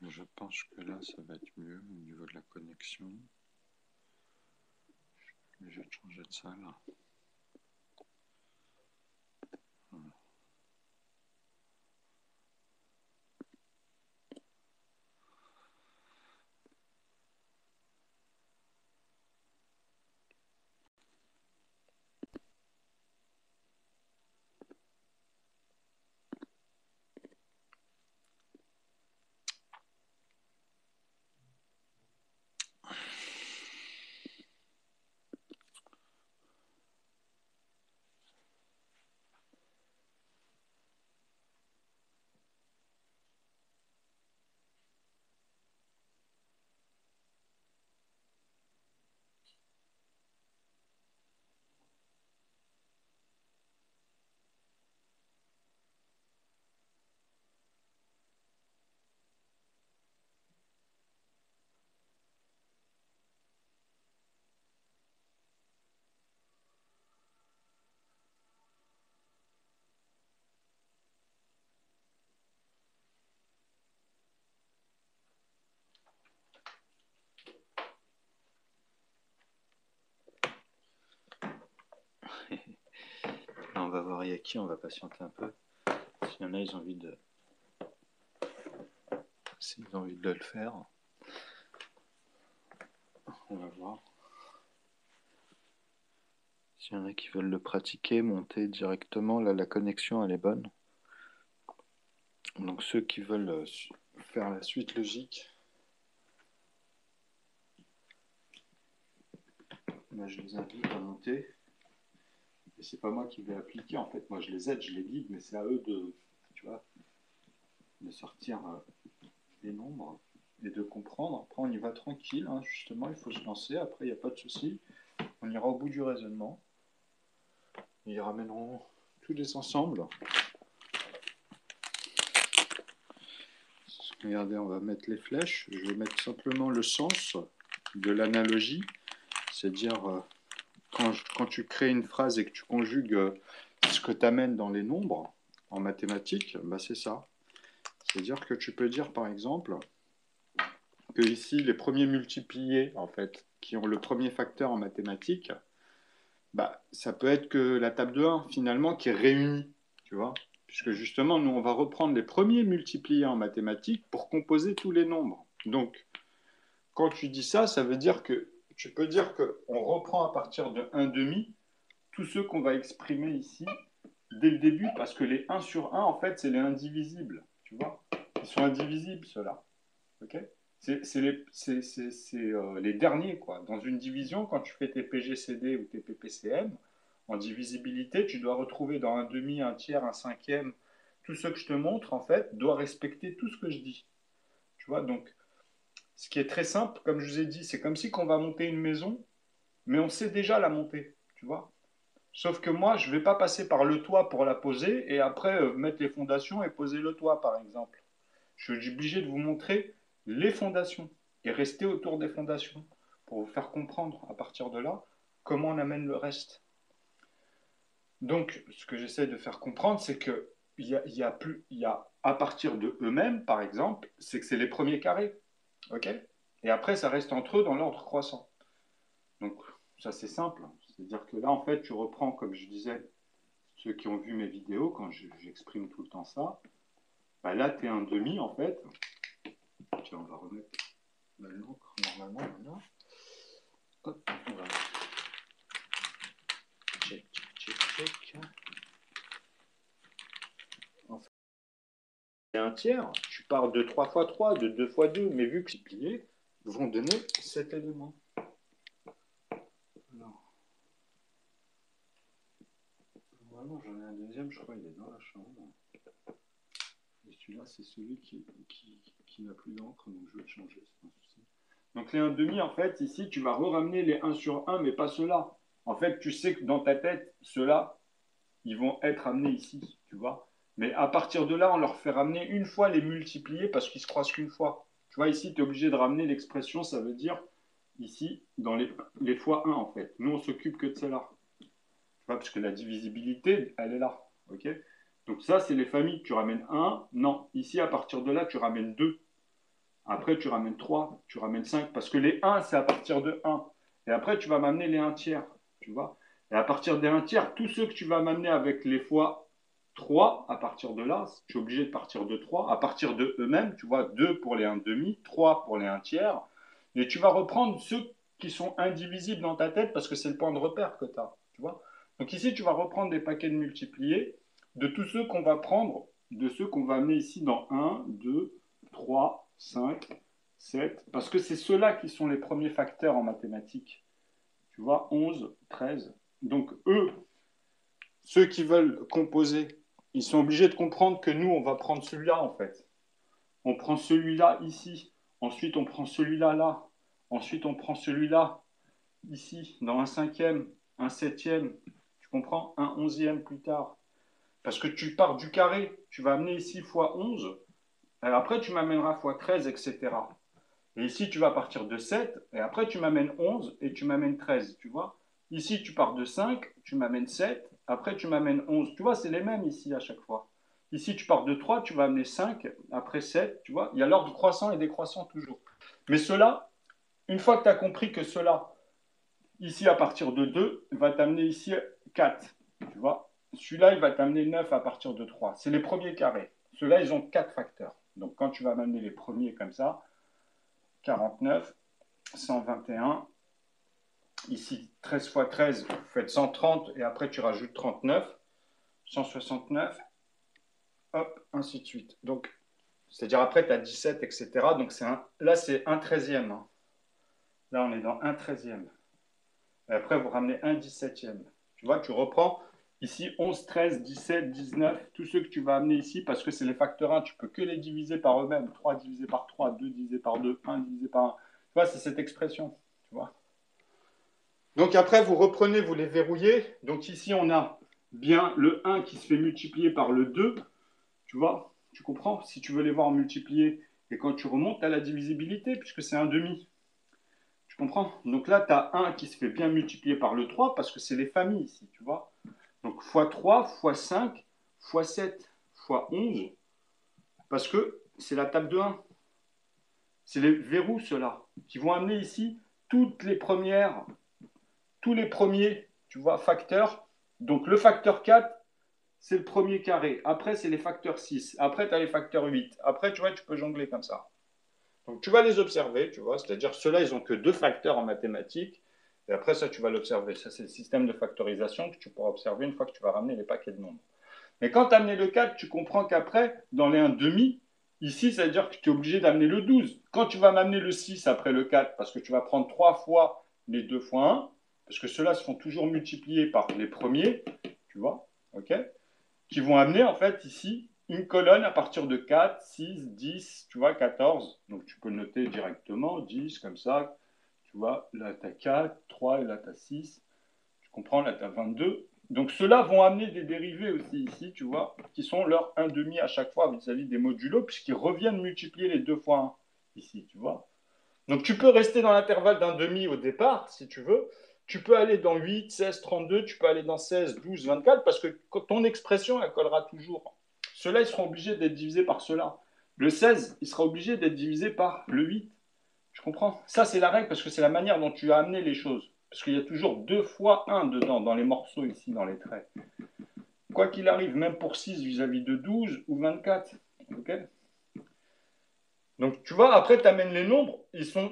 Je pense que là, ça va être mieux au niveau de la connexion. Je vais changer de salle. Voilà. Là, on va voir Yaki, on va patienter un peu. S'il y en a, ils ont envie de... S'ils ont envie de le faire, on va voir. S'il y en a qui veulent le pratiquer, monter directement, là, la connexion, elle est bonne. Donc, ceux qui veulent faire la suite logique, là, je les invite à monter. Et c'est pas moi qui vais appliquer, en fait. Moi, je les aide, je les guide, mais c'est à eux de, tu vois, de sortir les nombres et de comprendre. Après, on y va tranquille, hein, justement, il faut se lancer. Après, il n'y a pas de souci. On ira au bout du raisonnement. Ils ramèneront tous les ensembles. Regardez, on va mettre les flèches. Je vais mettre simplement le sens de l'analogie. C'est-à-dire, quand tu crées une phrase et que tu conjugues ce que tu amènes dans les nombres, en mathématiques, bah c'est ça. C'est-à-dire que tu peux dire, par exemple, que ici, les premiers multipliés, en fait, qui ont le premier facteur en mathématiques, bah, ça peut être que la table de 1, finalement, qui est réunie, tu vois. Puisque justement, nous, on va reprendre les premiers multipliés en mathématiques pour composer tous les nombres. Donc, quand tu dis ça, ça veut dire que tu peux dire qu'on reprend à partir de 1 demi tous ceux qu'on va exprimer ici dès le début, parce que les 1 sur 1, en fait, c'est les indivisibles, tu vois. Ils sont indivisibles, ceux-là. Ok. C'est les derniers, quoi. Dans une division, quand tu fais tes PGCD ou tes PPCM, en divisibilité, tu dois retrouver dans un demi, un tiers, un cinquième, tout ce que je te montre, en fait, doit respecter tout ce que je dis. Tu vois, donc, ce qui est très simple, comme je vous ai dit, c'est comme si on va monter une maison, mais on sait déjà la monter, tu vois. Sauf que moi, je ne vais pas passer par le toit pour la poser et après mettre les fondations et poser le toit, par exemple. Je suis obligé de vous montrer les fondations et rester autour des fondations pour vous faire comprendre à partir de là comment on amène le reste. Donc, ce que j'essaie de faire comprendre, c'est que à partir de eux-mêmes, par exemple, c'est que c'est les premiers carrés. Ok. Et après, ça reste entre eux dans l'ordre croissant. Donc, ça c'est simple. C'est-à-dire que là, en fait, tu reprends, comme je disais, ceux qui ont vu mes vidéos, quand j'exprime tout le temps ça, bah là, tu es un demi, en fait. Tiens, on va remettre l'encre, normalement, maintenant. Hop, on va... Check, check, check, check. En fait, c'est un tiers. Tu pars de 3 fois 3, de 2 fois 2, mais vu que c'est plié, vont donner cet élément. Alors, normalement, j'en ai un deuxième, je crois, il est dans la chambre. Et celui-là, c'est celui qui n'a plus d'encre, donc je vais le changer, c'est pas un souci. Donc les 1,5, en fait, ici, tu vas re-ramener les 1 sur 1, mais pas ceux-là. En fait, tu sais que dans ta tête, ceux-là, ils vont être amenés ici, tu vois. Mais à partir de là, on leur fait ramener une fois les multipliés parce qu'ils se croisent qu'une fois. Tu vois, ici, tu es obligé de ramener l'expression, ça veut dire, ici, dans les fois 1, en fait. Nous, on s'occupe que de celle-là. Tu vois, parce que la divisibilité, elle est là, ok. Donc ça, c'est les familles. Tu ramènes 1, non. Ici, à partir de là, tu ramènes 2. Après, tu ramènes 3, tu ramènes 5, parce que les 1, c'est à partir de 1. Et après, tu vas m'amener les 1 tiers, tu vois. Et à partir des 1 tiers, tous ceux que tu vas m'amener avec les fois 3, à partir de là, je suis obligé de partir de 3, à partir de eux-mêmes, tu vois, 2 pour les 1 demi, 3 pour les 1 tiers, et tu vas reprendre ceux qui sont indivisibles dans ta tête, parce que c'est le point de repère que tu as, tu vois. Donc ici, tu vas reprendre des paquets de multipliés de tous ceux qu'on va prendre, de ceux qu'on va amener ici dans 1, 2, 3, 5, 7, parce que c'est ceux-là qui sont les premiers facteurs en mathématiques. Tu vois, 11, 13. Donc eux, ceux qui veulent composer, ils sont obligés de comprendre que nous, on va prendre celui-là en fait. On prend celui-là ici, ensuite on prend celui-là là, ensuite on prend celui-là ici, dans un cinquième, un septième, tu comprends, un onzième plus tard. Parce que tu pars du carré, tu vas amener ici fois 11, et après tu m'amèneras fois 13, etc. Et ici, tu vas partir de 7, et après, tu m'amènes 11 et tu m'amènes 13, tu vois. Ici, tu pars de 5, tu m'amènes 7, après, tu m'amènes 11. Tu vois, c'est les mêmes ici à chaque fois. Ici, tu pars de 3, tu vas amener 5, après 7, tu vois. Il y a l'ordre croissant et décroissant toujours. Mais cela, une fois que tu as compris que cela, ici, à partir de 2, va t'amener ici 4, tu vois. Celui-là, il va t'amener 9 à partir de 3. C'est les premiers carrés. Ceux-là, ils ont 4 facteurs. Donc, quand tu vas m'amener les premiers comme ça, 49, 121. Ici, 13 fois 13, vous faites 130 et après tu rajoutes 39, 169, hop, ainsi de suite. Donc, c'est-à-dire après tu as 17, etc. Donc là, c'est un treizième. Hein. Là, on est dans un treizième. Et après, vous ramenez un 17e. Tu vois, tu reprends ici 11, 13, 17, 19, tous ceux que tu vas amener ici parce que c'est les facteurs 1. Tu peux que les diviser par eux-mêmes. 3 divisé par 3, 2 divisé par 2, 1 divisé par 1. Tu vois, c'est cette expression. Tu vois. Donc après, vous reprenez, vous les verrouillez. Donc ici, on a bien le 1 qui se fait multiplier par le 2. Tu vois, tu comprends? Si tu veux les voir multiplier, et quand tu remontes, tu as la divisibilité, puisque c'est un demi. Tu comprends? Donc là, tu as 1 qui se fait bien multiplier par le 3, parce que c'est les familles ici, tu vois. Donc fois 3, fois 5, fois 7, fois 11, parce que c'est la table de 1. C'est les verrous, ceux-là, qui vont amener ici toutes les premières tous les premiers, tu vois, facteurs. Donc le facteur 4, c'est le premier carré. Après, c'est les facteurs 6. Après, tu as les facteurs 8. Après, tu vois, tu peux jongler comme ça. Donc tu vas les observer, tu vois, c'est-à-dire ceux-là, ils n'ont que 2 facteurs en mathématiques. Et après, ça, tu vas l'observer. Ça, c'est le système de factorisation que tu pourras observer une fois que tu vas ramener les paquets de nombres. Mais quand tu as amené le 4, tu comprends qu'après, dans les 1,5, ici, ça veut dire que tu es obligé d'amener le 12. Quand tu vas m'amener le 6 après le 4, parce que tu vas prendre 3 fois les 2 fois 1, parce que ceux-là seront toujours multipliés par les premiers, tu vois, ok, qui vont amener en fait ici une colonne à partir de 4, 6, 10, tu vois, 14. Donc tu peux noter directement 10 comme ça, tu vois, là tu as 4, 3 et là tu as 6. Tu comprends, là tu as 22. Donc ceux-là vont amener des dérivés aussi ici, tu vois, qui sont leur 1,5 à chaque fois vis-à-vis des modulos, puisqu'ils reviennent multiplier les 2 fois 1 ici, tu vois. Donc tu peux rester dans l'intervalle d'un demi au départ, si tu veux. Tu peux aller dans 8, 16, 32, tu peux aller dans 16, 12, 24, parce que ton expression, elle collera toujours. Ceux-là, ils seront obligés d'être divisés par ceux-là. Le 16, il sera obligé d'être divisé par le 8. Tu comprends? Ça, c'est la règle, parce que c'est la manière dont tu as amené les choses. Parce qu'il y a toujours 2 fois 1 dedans, dans les morceaux ici, dans les traits. Quoi qu'il arrive, même pour 6 vis-à-vis de 12 ou 24. Okay, donc, tu vois, après, tu amènes les nombres,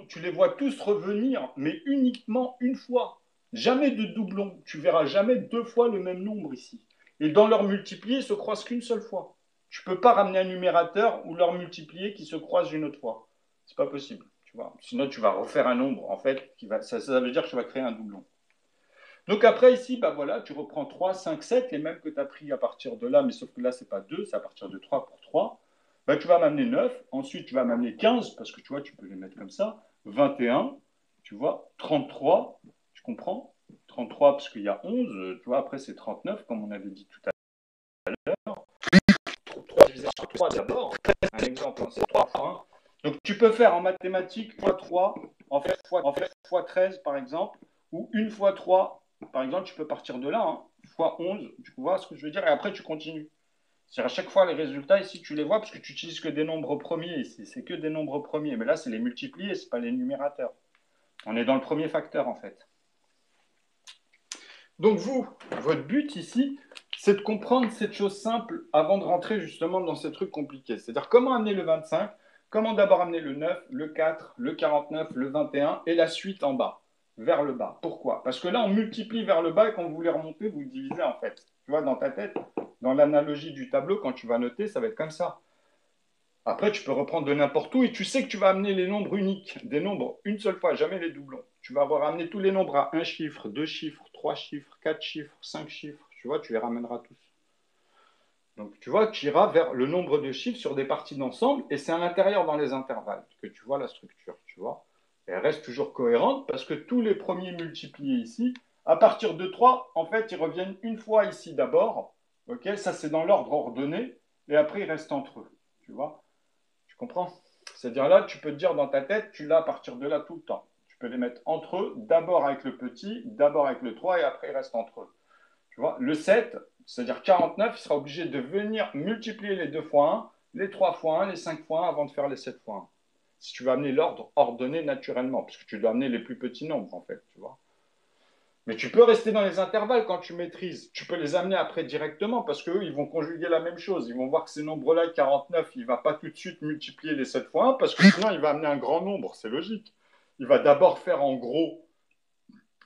tu les vois tous revenir, mais uniquement une fois. Jamais de doublon. Tu verras jamais 2 fois le même nombre ici. Et dans leur multiplié, ils se croisent qu'une seule fois. Tu ne peux pas ramener un numérateur ou leur multiplié qui se croisent une autre fois. C'est pas possible. Tu vois. Sinon, tu vas refaire un nombre, en fait, ça veut dire que tu vas créer un doublon. Donc après, ici, bah voilà, tu reprends 3, 5, 7, les mêmes que tu as pris à partir de là, mais sauf que là, ce n'est pas 2, c'est à partir de 3 pour 3. Bah, tu vas m'amener 9, ensuite tu vas m'amener 15, parce que tu vois, tu peux les mettre comme ça, 21, tu vois, 33, tu comprends? 33 parce qu'il y a 11, tu vois, après c'est 39, comme on avait dit tout à l'heure. 3 divisé par 3 d'abord, un exemple, hein, c'est 3 fois 1. Donc tu peux faire en mathématiques fois 3, en fait fois 13 par exemple, ou une fois 3, par exemple, tu peux partir de là, hein, fois 11, tu vois ce que je veux dire, et après tu continues. C'est-à-dire à chaque fois, les résultats, ici, tu les vois parce que tu n'utilises que des nombres premiers ici. C'est que des nombres premiers. Mais là, c'est les multipliés, ce n'est pas les numérateurs. On est dans le premier facteur, en fait. Donc vous, votre but ici, c'est de comprendre cette chose simple avant de rentrer justement dans ces trucs compliqués. C'est-à-dire comment amener le 25, comment d'abord amener le 9, le 4, le 49, le 21 et la suite en bas, vers le bas. Pourquoi? Parce que là, on multiplie vers le bas et quand vous voulez remonter, vous divisez en fait. Tu vois, dans ta tête, dans l'analogie du tableau, quand tu vas noter, ça va être comme ça. Après, tu peux reprendre de n'importe où et tu sais que tu vas amener les nombres uniques, des nombres une seule fois, jamais les doublons. Tu vas avoir amené tous les nombres à un chiffre, deux chiffres, trois chiffres, quatre chiffres, cinq chiffres. Tu vois, tu les ramèneras tous. Donc, tu vois, tu iras vers le nombre de chiffres sur des parties d'ensemble et c'est à l'intérieur dans les intervalles que tu vois la structure, tu vois. Et elle reste toujours cohérente parce que tous les premiers multipliés ici, à partir de 3, en fait, ils reviennent une fois ici d'abord. Ok, ça, c'est dans l'ordre ordonné et après, ils restent entre eux, tu vois. Tu comprends? C'est-à-dire là, tu peux te dire dans ta tête, tu l'as à partir de là tout le temps. Tu peux les mettre entre eux, d'abord avec le petit, d'abord avec le 3, et après ils restent entre eux. Tu vois? Le 7, c'est-à-dire 49, il sera obligé de venir multiplier les 2 fois 1, les 3 fois 1, les 5 fois 1 avant de faire les 7 fois 1. Si tu veux amener l'ordre ordonné naturellement, parce que tu dois amener les plus petits nombres en fait, tu vois. Mais tu peux rester dans les intervalles quand tu maîtrises. Tu peux les amener après directement parce qu'eux, ils vont conjuguer la même chose. Ils vont voir que ces nombres-là, 49, il ne va pas tout de suite multiplier les 7 fois 1 parce que sinon, il va amener un grand nombre. C'est logique. Il va d'abord faire en gros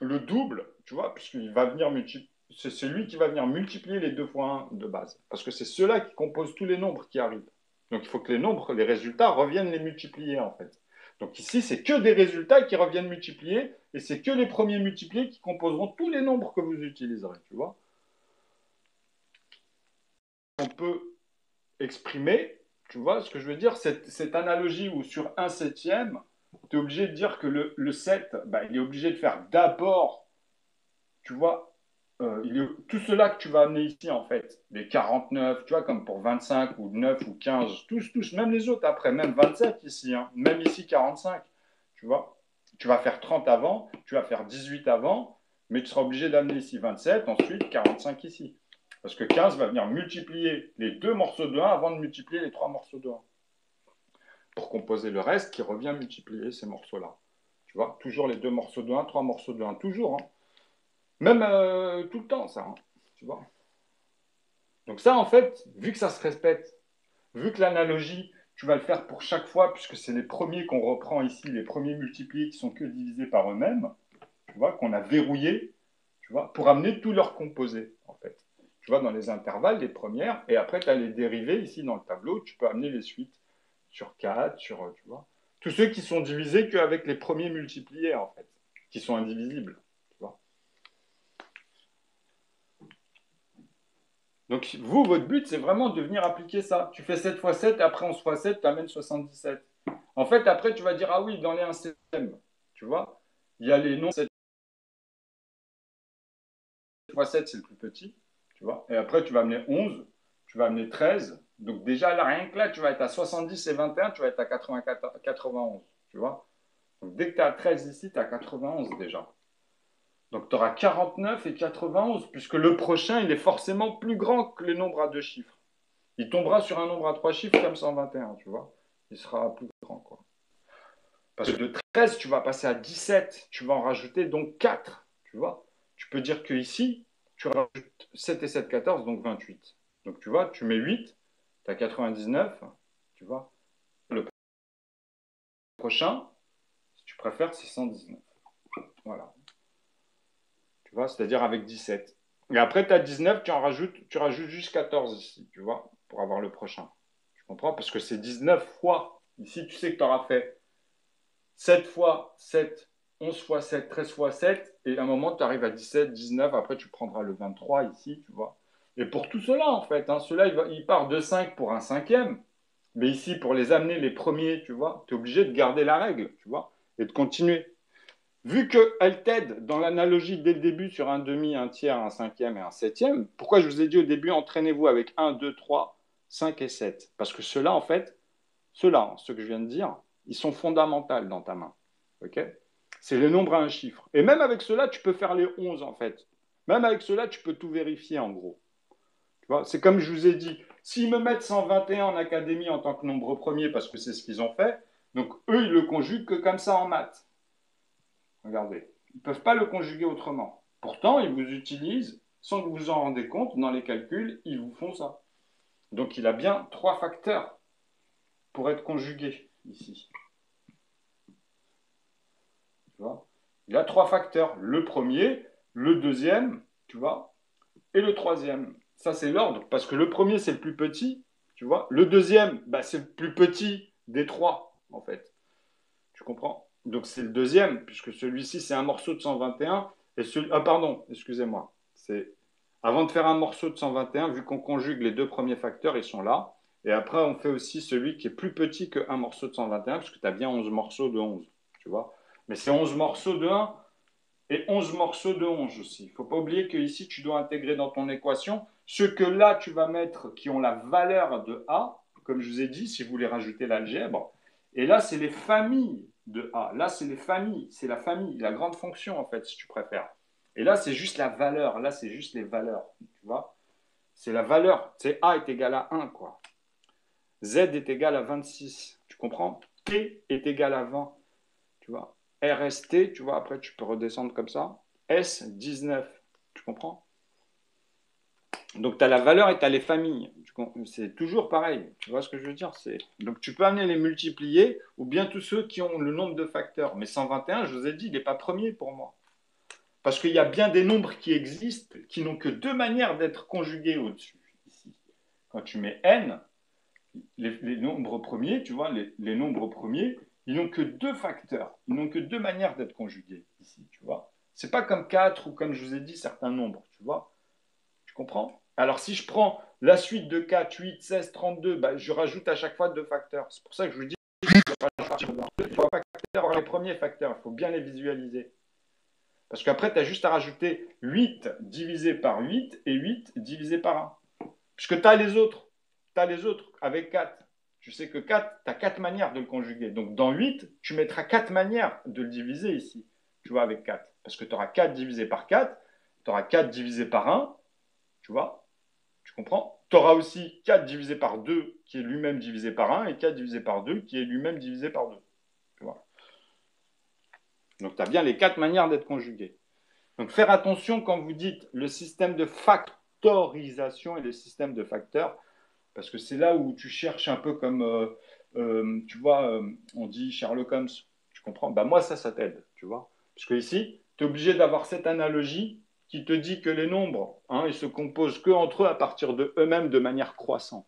le double, tu vois, puisqu'il va venir multiplier. C'est celui qui va venir multiplier les 2 fois 1 de base. Parce que c'est ceux-là qui composent tous les nombres qui arrivent. Donc il faut que les nombres, les résultats reviennent les multiplier en fait. Donc ici, c'est que des résultats qui reviennent multiplier, et c'est que les premiers multipliés qui composeront tous les nombres que vous utiliserez, tu vois. On peut exprimer, tu vois ce que je veux dire, cette analogie où sur un septième, tu es obligé de dire que le 7, bah, il est obligé de faire d'abord, tu vois, tout cela que tu vas amener ici, en fait, les 49, tu vois, comme pour 25 ou 9 ou 15, tous, même les autres après, même 27 ici, hein, même ici 45, tu vois. Tu vas faire 30 avant, tu vas faire 18 avant, mais tu seras obligé d'amener ici 27, ensuite 45 ici. Parce que 15 va venir multiplier les deux morceaux de 1 avant de multiplier les trois morceaux de 1. Pour composer le reste qui revient multiplier ces morceaux-là. Tu vois, toujours les deux morceaux de 1, trois morceaux de 1, toujours. Hein. Même tout le temps, ça. Hein, tu vois. Donc ça, en fait, vu que ça se répète, vu que l'analogie, tu vas le faire pour chaque fois, puisque c'est les premiers qu'on reprend ici, les premiers multipliés qui sont que divisés par eux-mêmes, tu vois, qu'on a verrouillés, tu vois, pour amener tous leurs composés, en fait. Tu vois, dans les intervalles, les premières, et après, tu as les dérivés ici dans le tableau, tu peux amener les suites sur 4, sur, tu vois. Tous ceux qui sont divisés qu'avec les premiers multipliés, en fait, qui sont indivisibles, tu vois. Donc, vous, votre but, c'est vraiment de venir appliquer ça. Tu fais 7 fois 7, et après 11 fois 7, tu amènes 77. En fait, après, tu vas dire, ah oui, dans les 1 septième, tu vois, il y a les nombres 7 fois 7, c'est le plus petit, tu vois. Et après, tu vas amener 11, tu vas amener 13. Donc, déjà, là, rien que là, tu vas être à 70 et 21, tu vas être à 91, tu vois. Donc, dès que tu es à 13 ici, tu es à 91 déjà. Donc, tu auras 49 et 91, puisque le prochain, il est forcément plus grand que les nombres à deux chiffres. Il tombera sur un nombre à trois chiffres comme 121, tu vois. Il sera plus grand, quoi. Parce que de 13, tu vas passer à 17, tu vas en rajouter donc 4, tu vois. Tu peux dire que ici, tu rajoutes 7 et 7, 14, donc 28. Donc, tu vois, tu mets 8, tu as 99, tu vois. Le prochain, si tu préfères, c'est 119. Voilà. Tu vois, c'est-à-dire avec 17. Et après, tu as 19, tu rajoutes juste 14 ici, tu vois, pour avoir le prochain. Tu comprends? Parce que c'est 19 fois. Ici, tu sais que tu auras fait 7 fois 7, 11 fois 7, 13 fois 7, et à un moment, tu arrives à 17, 19, après, tu prendras le 23 ici, tu vois. Et pour tout cela, en fait, hein, cela, il part de 5 pour un cinquième, mais ici, pour les amener les premiers, tu vois, tu es obligé de garder la règle, tu vois, et de continuer. Vu qu'elle t'aide dans l'analogie dès le début sur un demi, un tiers, un cinquième et un septième, pourquoi je vous ai dit au début, entraînez-vous avec 1, 2, 3, 5 et 7? Parce que ceux-là, en fait, ceux-là, ce que je viens de dire, ils sont fondamentaux dans ta main. Ok? C'est les nombres à un chiffre. Et même avec ceux-là, tu peux faire les 11, en fait. Même avec ceux-là, tu peux tout vérifier, en gros. Tu vois? C'est comme je vous ai dit, S'ils me mettent 121 en académie en tant que nombre premier, parce que c'est ce qu'ils ont fait, donc eux, ils le conjuguent que comme ça en maths. Regardez, ils ne peuvent pas le conjuguer autrement. Pourtant, ils vous utilisent, sans que vous vous en rendez compte, dans les calculs, ils vous font ça. Donc il a bien 3 facteurs pour être conjugué ici. Tu vois, il a 3 facteurs. Le premier, le deuxième, tu vois, et le troisième. Ça, c'est l'ordre, parce que le premier, c'est le plus petit, tu vois. Le deuxième, bah, c'est le plus petit des 3, en fait. Tu comprends? Donc, c'est le deuxième, puisque celui-ci, c'est un morceau de 121. Ah, pardon, excusez-moi. Avant de faire un morceau de 121, vu qu'on conjugue les 2 premiers facteurs, ils sont là. Et après, on fait aussi celui qui est plus petit qu'un morceau de 121, parce que tu as bien 11 morceaux de 11, tu vois. Mais c'est 11 morceaux de 1 et 11 morceaux de 11 aussi. Il ne faut pas oublier que ici, tu dois intégrer dans ton équation ceux que là, tu vas mettre qui ont la valeur de A, comme je vous ai dit, si vous voulez rajouter l'algèbre. Et là, c'est les familles de A. Là, c'est les familles. C'est la famille, la grande fonction, en fait, si tu préfères. Et là, c'est juste la valeur. Là, c'est juste les valeurs. Tu vois? C'est la valeur. C'est A est égal à 1, quoi. Z est égal à 26. Tu comprends? T est égal à 20. Tu vois? RST, tu vois, après tu peux redescendre comme ça. S, 19. Tu comprends? Donc tu as la valeur et tu as les familles. C'est toujours pareil. Tu vois ce que je veux dire? Donc tu peux amener les multiplier ou bien tous ceux qui ont le nombre de facteurs. Mais 121, je vous ai dit, il n'est pas premier pour moi. Parce qu'il y a bien des nombres qui existent qui n'ont que 2 manières d'être conjugués au-dessus. Ici. Quand tu mets n, les nombres premiers, tu vois, les nombres premiers, ils n'ont que 2 facteurs. Ils n'ont que 2 manières d'être conjugués ici, tu vois. C'est pas comme 4 ou comme je vous ai dit certains nombres, tu vois. Tu comprends? Alors si je prends la suite de 4, 8, 16, 32, bah, je rajoute à chaque fois 2 facteurs. C'est pour ça que je vous dis, il faut avoir les premiers facteurs, il faut bien les visualiser. Parce qu'après, tu as juste à rajouter 8 divisé par 8 et 8 divisé par 1. Puisque tu as les autres. Tu as les autres avec 4. Tu sais que 4, tu as 4 manières de le conjuguer. Donc dans 8, tu mettras 4 manières de le diviser ici. Tu vois, avec 4. Parce que tu auras 4 divisé par 4, tu auras 4 divisé par 1, tu vois, tu comprends? Tu auras aussi 4 divisé par 2 qui est lui-même divisé par 1 et 4 divisé par 2 qui est lui-même divisé par 2. Tu vois? Donc tu as bien les 4 manières d'être conjugué. Donc faire attention quand vous dites le système de factorisation et le système de facteurs, parce que c'est là où tu cherches un peu comme, tu vois, on dit Sherlock Holmes, tu comprends? Bah moi, ça t'aide, tu vois. Parce que ici, tu es obligé d'avoir cette analogie qui te dit que les nombres, hein, ils se composent que entre eux à partir de eux-mêmes de manière croissante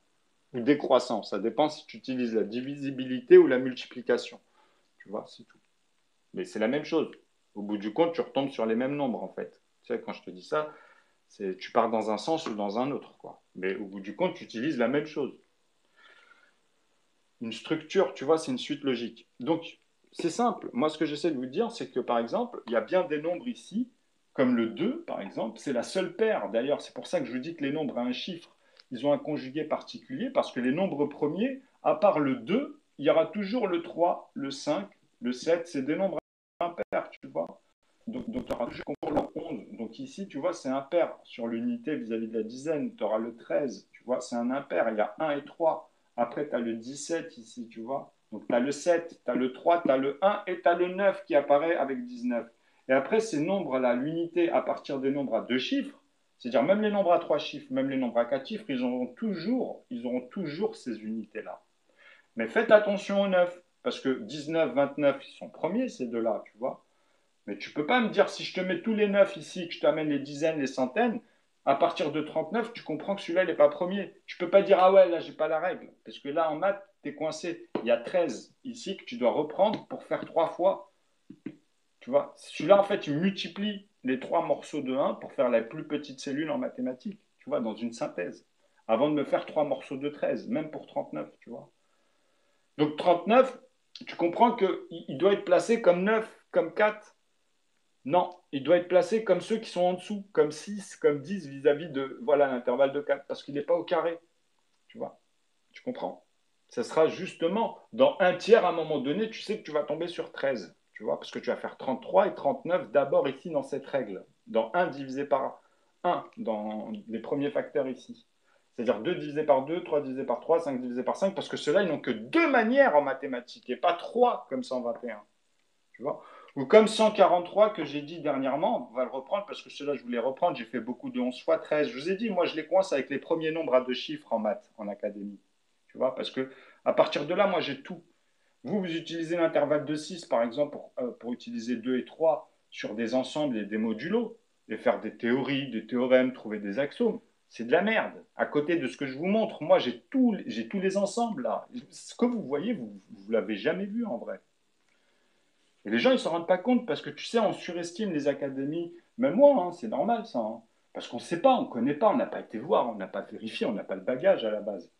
ou décroissante. Ça dépend si tu utilises la divisibilité ou la multiplication. Tu vois, c'est tout. Mais c'est la même chose. Au bout du compte, tu retombes sur les mêmes nombres, en fait. Tu sais, quand je te dis ça, tu pars dans un sens ou dans un autre, quoi. Mais au bout du compte, tu utilises la même chose. Une structure, tu vois, c'est une suite logique. Donc, c'est simple. Moi, ce que j'essaie de vous dire, c'est que, par exemple, il y a bien des nombres ici, comme le 2, par exemple, c'est la seule paire. D'ailleurs, c'est pour ça que je vous dis que les nombres à un chiffre, ils ont un conjugué particulier, parce que les nombres premiers, à part le 2, il y aura toujours le 3, le 5, le 7, c'est des nombres impairs, tu vois. Donc tu auras toujours le 11. Donc ici, tu vois, c'est impair. Sur l'unité vis-à-vis de la dizaine, tu auras le 13. Tu vois, c'est un impair. Il y a 1 et 3. Après, tu as le 17 ici, tu vois. Donc tu as le 7, tu as le 3, tu as le 1 et tu as le 9 qui apparaît avec 19. Et après, ces nombres-là, l'unité à partir des nombres à 2 chiffres, c'est-à-dire même les nombres à 3 chiffres, même les nombres à 4 chiffres, ils auront toujours ces unités-là. Mais faites attention aux 9, parce que 19, 29, ils sont premiers, ces deux-là, tu vois. Mais tu ne peux pas me dire, si je te mets tous les 9 ici, que je t'amène les dizaines, les centaines, à partir de 39, tu comprends que celui-là, il n'est pas premier. Tu ne peux pas dire, ah ouais, là, j'ai pas la règle. Parce que là, en maths, tu es coincé. Il y a 13 ici que tu dois reprendre pour faire 3 fois. Tu vois, celui-là, en fait, il multiplie les 3 morceaux de 1 pour faire la plus petite cellule en mathématiques, tu vois, dans une synthèse. Avant de me faire 3 morceaux de 13, même pour 39, tu vois. Donc 39, tu comprends qu'il doit être placé comme 9, comme 4. Non, il doit être placé comme ceux qui sont en dessous, comme 6, comme 10 vis-à-vis de voilà l'intervalle de 4, parce qu'il n'est pas au carré. Tu vois? Tu comprends? Ça sera justement dans un tiers à un moment donné, tu sais que tu vas tomber sur 13. Tu vois? Parce que tu vas faire 33 et 39 d'abord ici dans cette règle. Dans un divisé par un, dans les premiers facteurs ici. C'est-à-dire 2 divisé par 2, 3 divisé par 3, 5 divisé par 5, parce que ceux-là, ils n'ont que deux manières en mathématiques, et pas trois comme 121. Tu vois? Ou comme 143 que j'ai dit dernièrement, on va le reprendre parce que ceux-là, je voulais reprendre, j'ai fait beaucoup de 11 fois 13. Je vous ai dit, moi, je les coince avec les premiers nombres à deux chiffres en maths, en académie. Tu vois? Parce que à partir de là, moi, j'ai tout. Vous utilisez l'intervalle de 6, par exemple, pour utiliser 2 et 3 sur des ensembles et des modulos, et faire des théories, des théorèmes, trouver des axiomes. C'est de la merde. À côté de ce que je vous montre, moi, j'ai tous les ensembles là. Ce que vous voyez, vous ne l'avez jamais vu en vrai. Et les gens, ils ne s'en rendent pas compte parce que tu sais, on surestime les académies. Même moi, hein, c'est normal ça. Hein. Parce qu'on ne sait pas, on ne connaît pas, on n'a pas été voir, on n'a pas vérifié, on n'a pas le bagage à la base.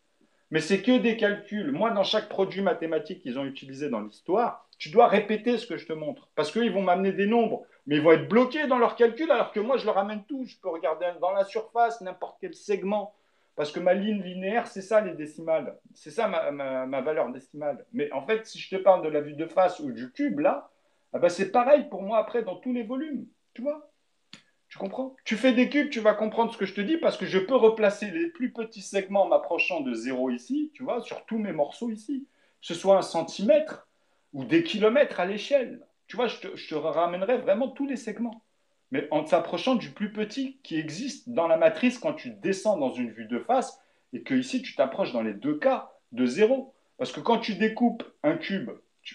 Mais c'est que des calculs. Moi, dans chaque produit mathématique qu'ils ont utilisé dans l'histoire, tu dois répéter ce que je te montre. Parce qu'ils vont m'amener des nombres, mais ils vont être bloqués dans leurs calculs, alors que moi, je leur amène tout. Je peux regarder dans la surface n'importe quel segment. Parce que ma ligne linéaire, c'est ça les décimales. C'est ça ma valeur décimale. Mais en fait, si je te parle de la vue de face ou du cube, là, ah ben c'est pareil pour moi après dans tous les volumes. Tu vois? Tu comprends? Tu fais des cubes, tu vas comprendre ce que je te dis parce que je peux replacer les plus petits segments en m'approchant de zéro ici, tu vois, sur tous mes morceaux ici. Que ce soit un centimètre ou des kilomètres à l'échelle. Tu vois, je te ramènerai vraiment tous les segments. Mais en s'approchant du plus petit qui existe dans la matrice quand tu descends dans une vue de face et que ici tu t'approches dans les deux cas de zéro. Parce que quand tu découpes un cube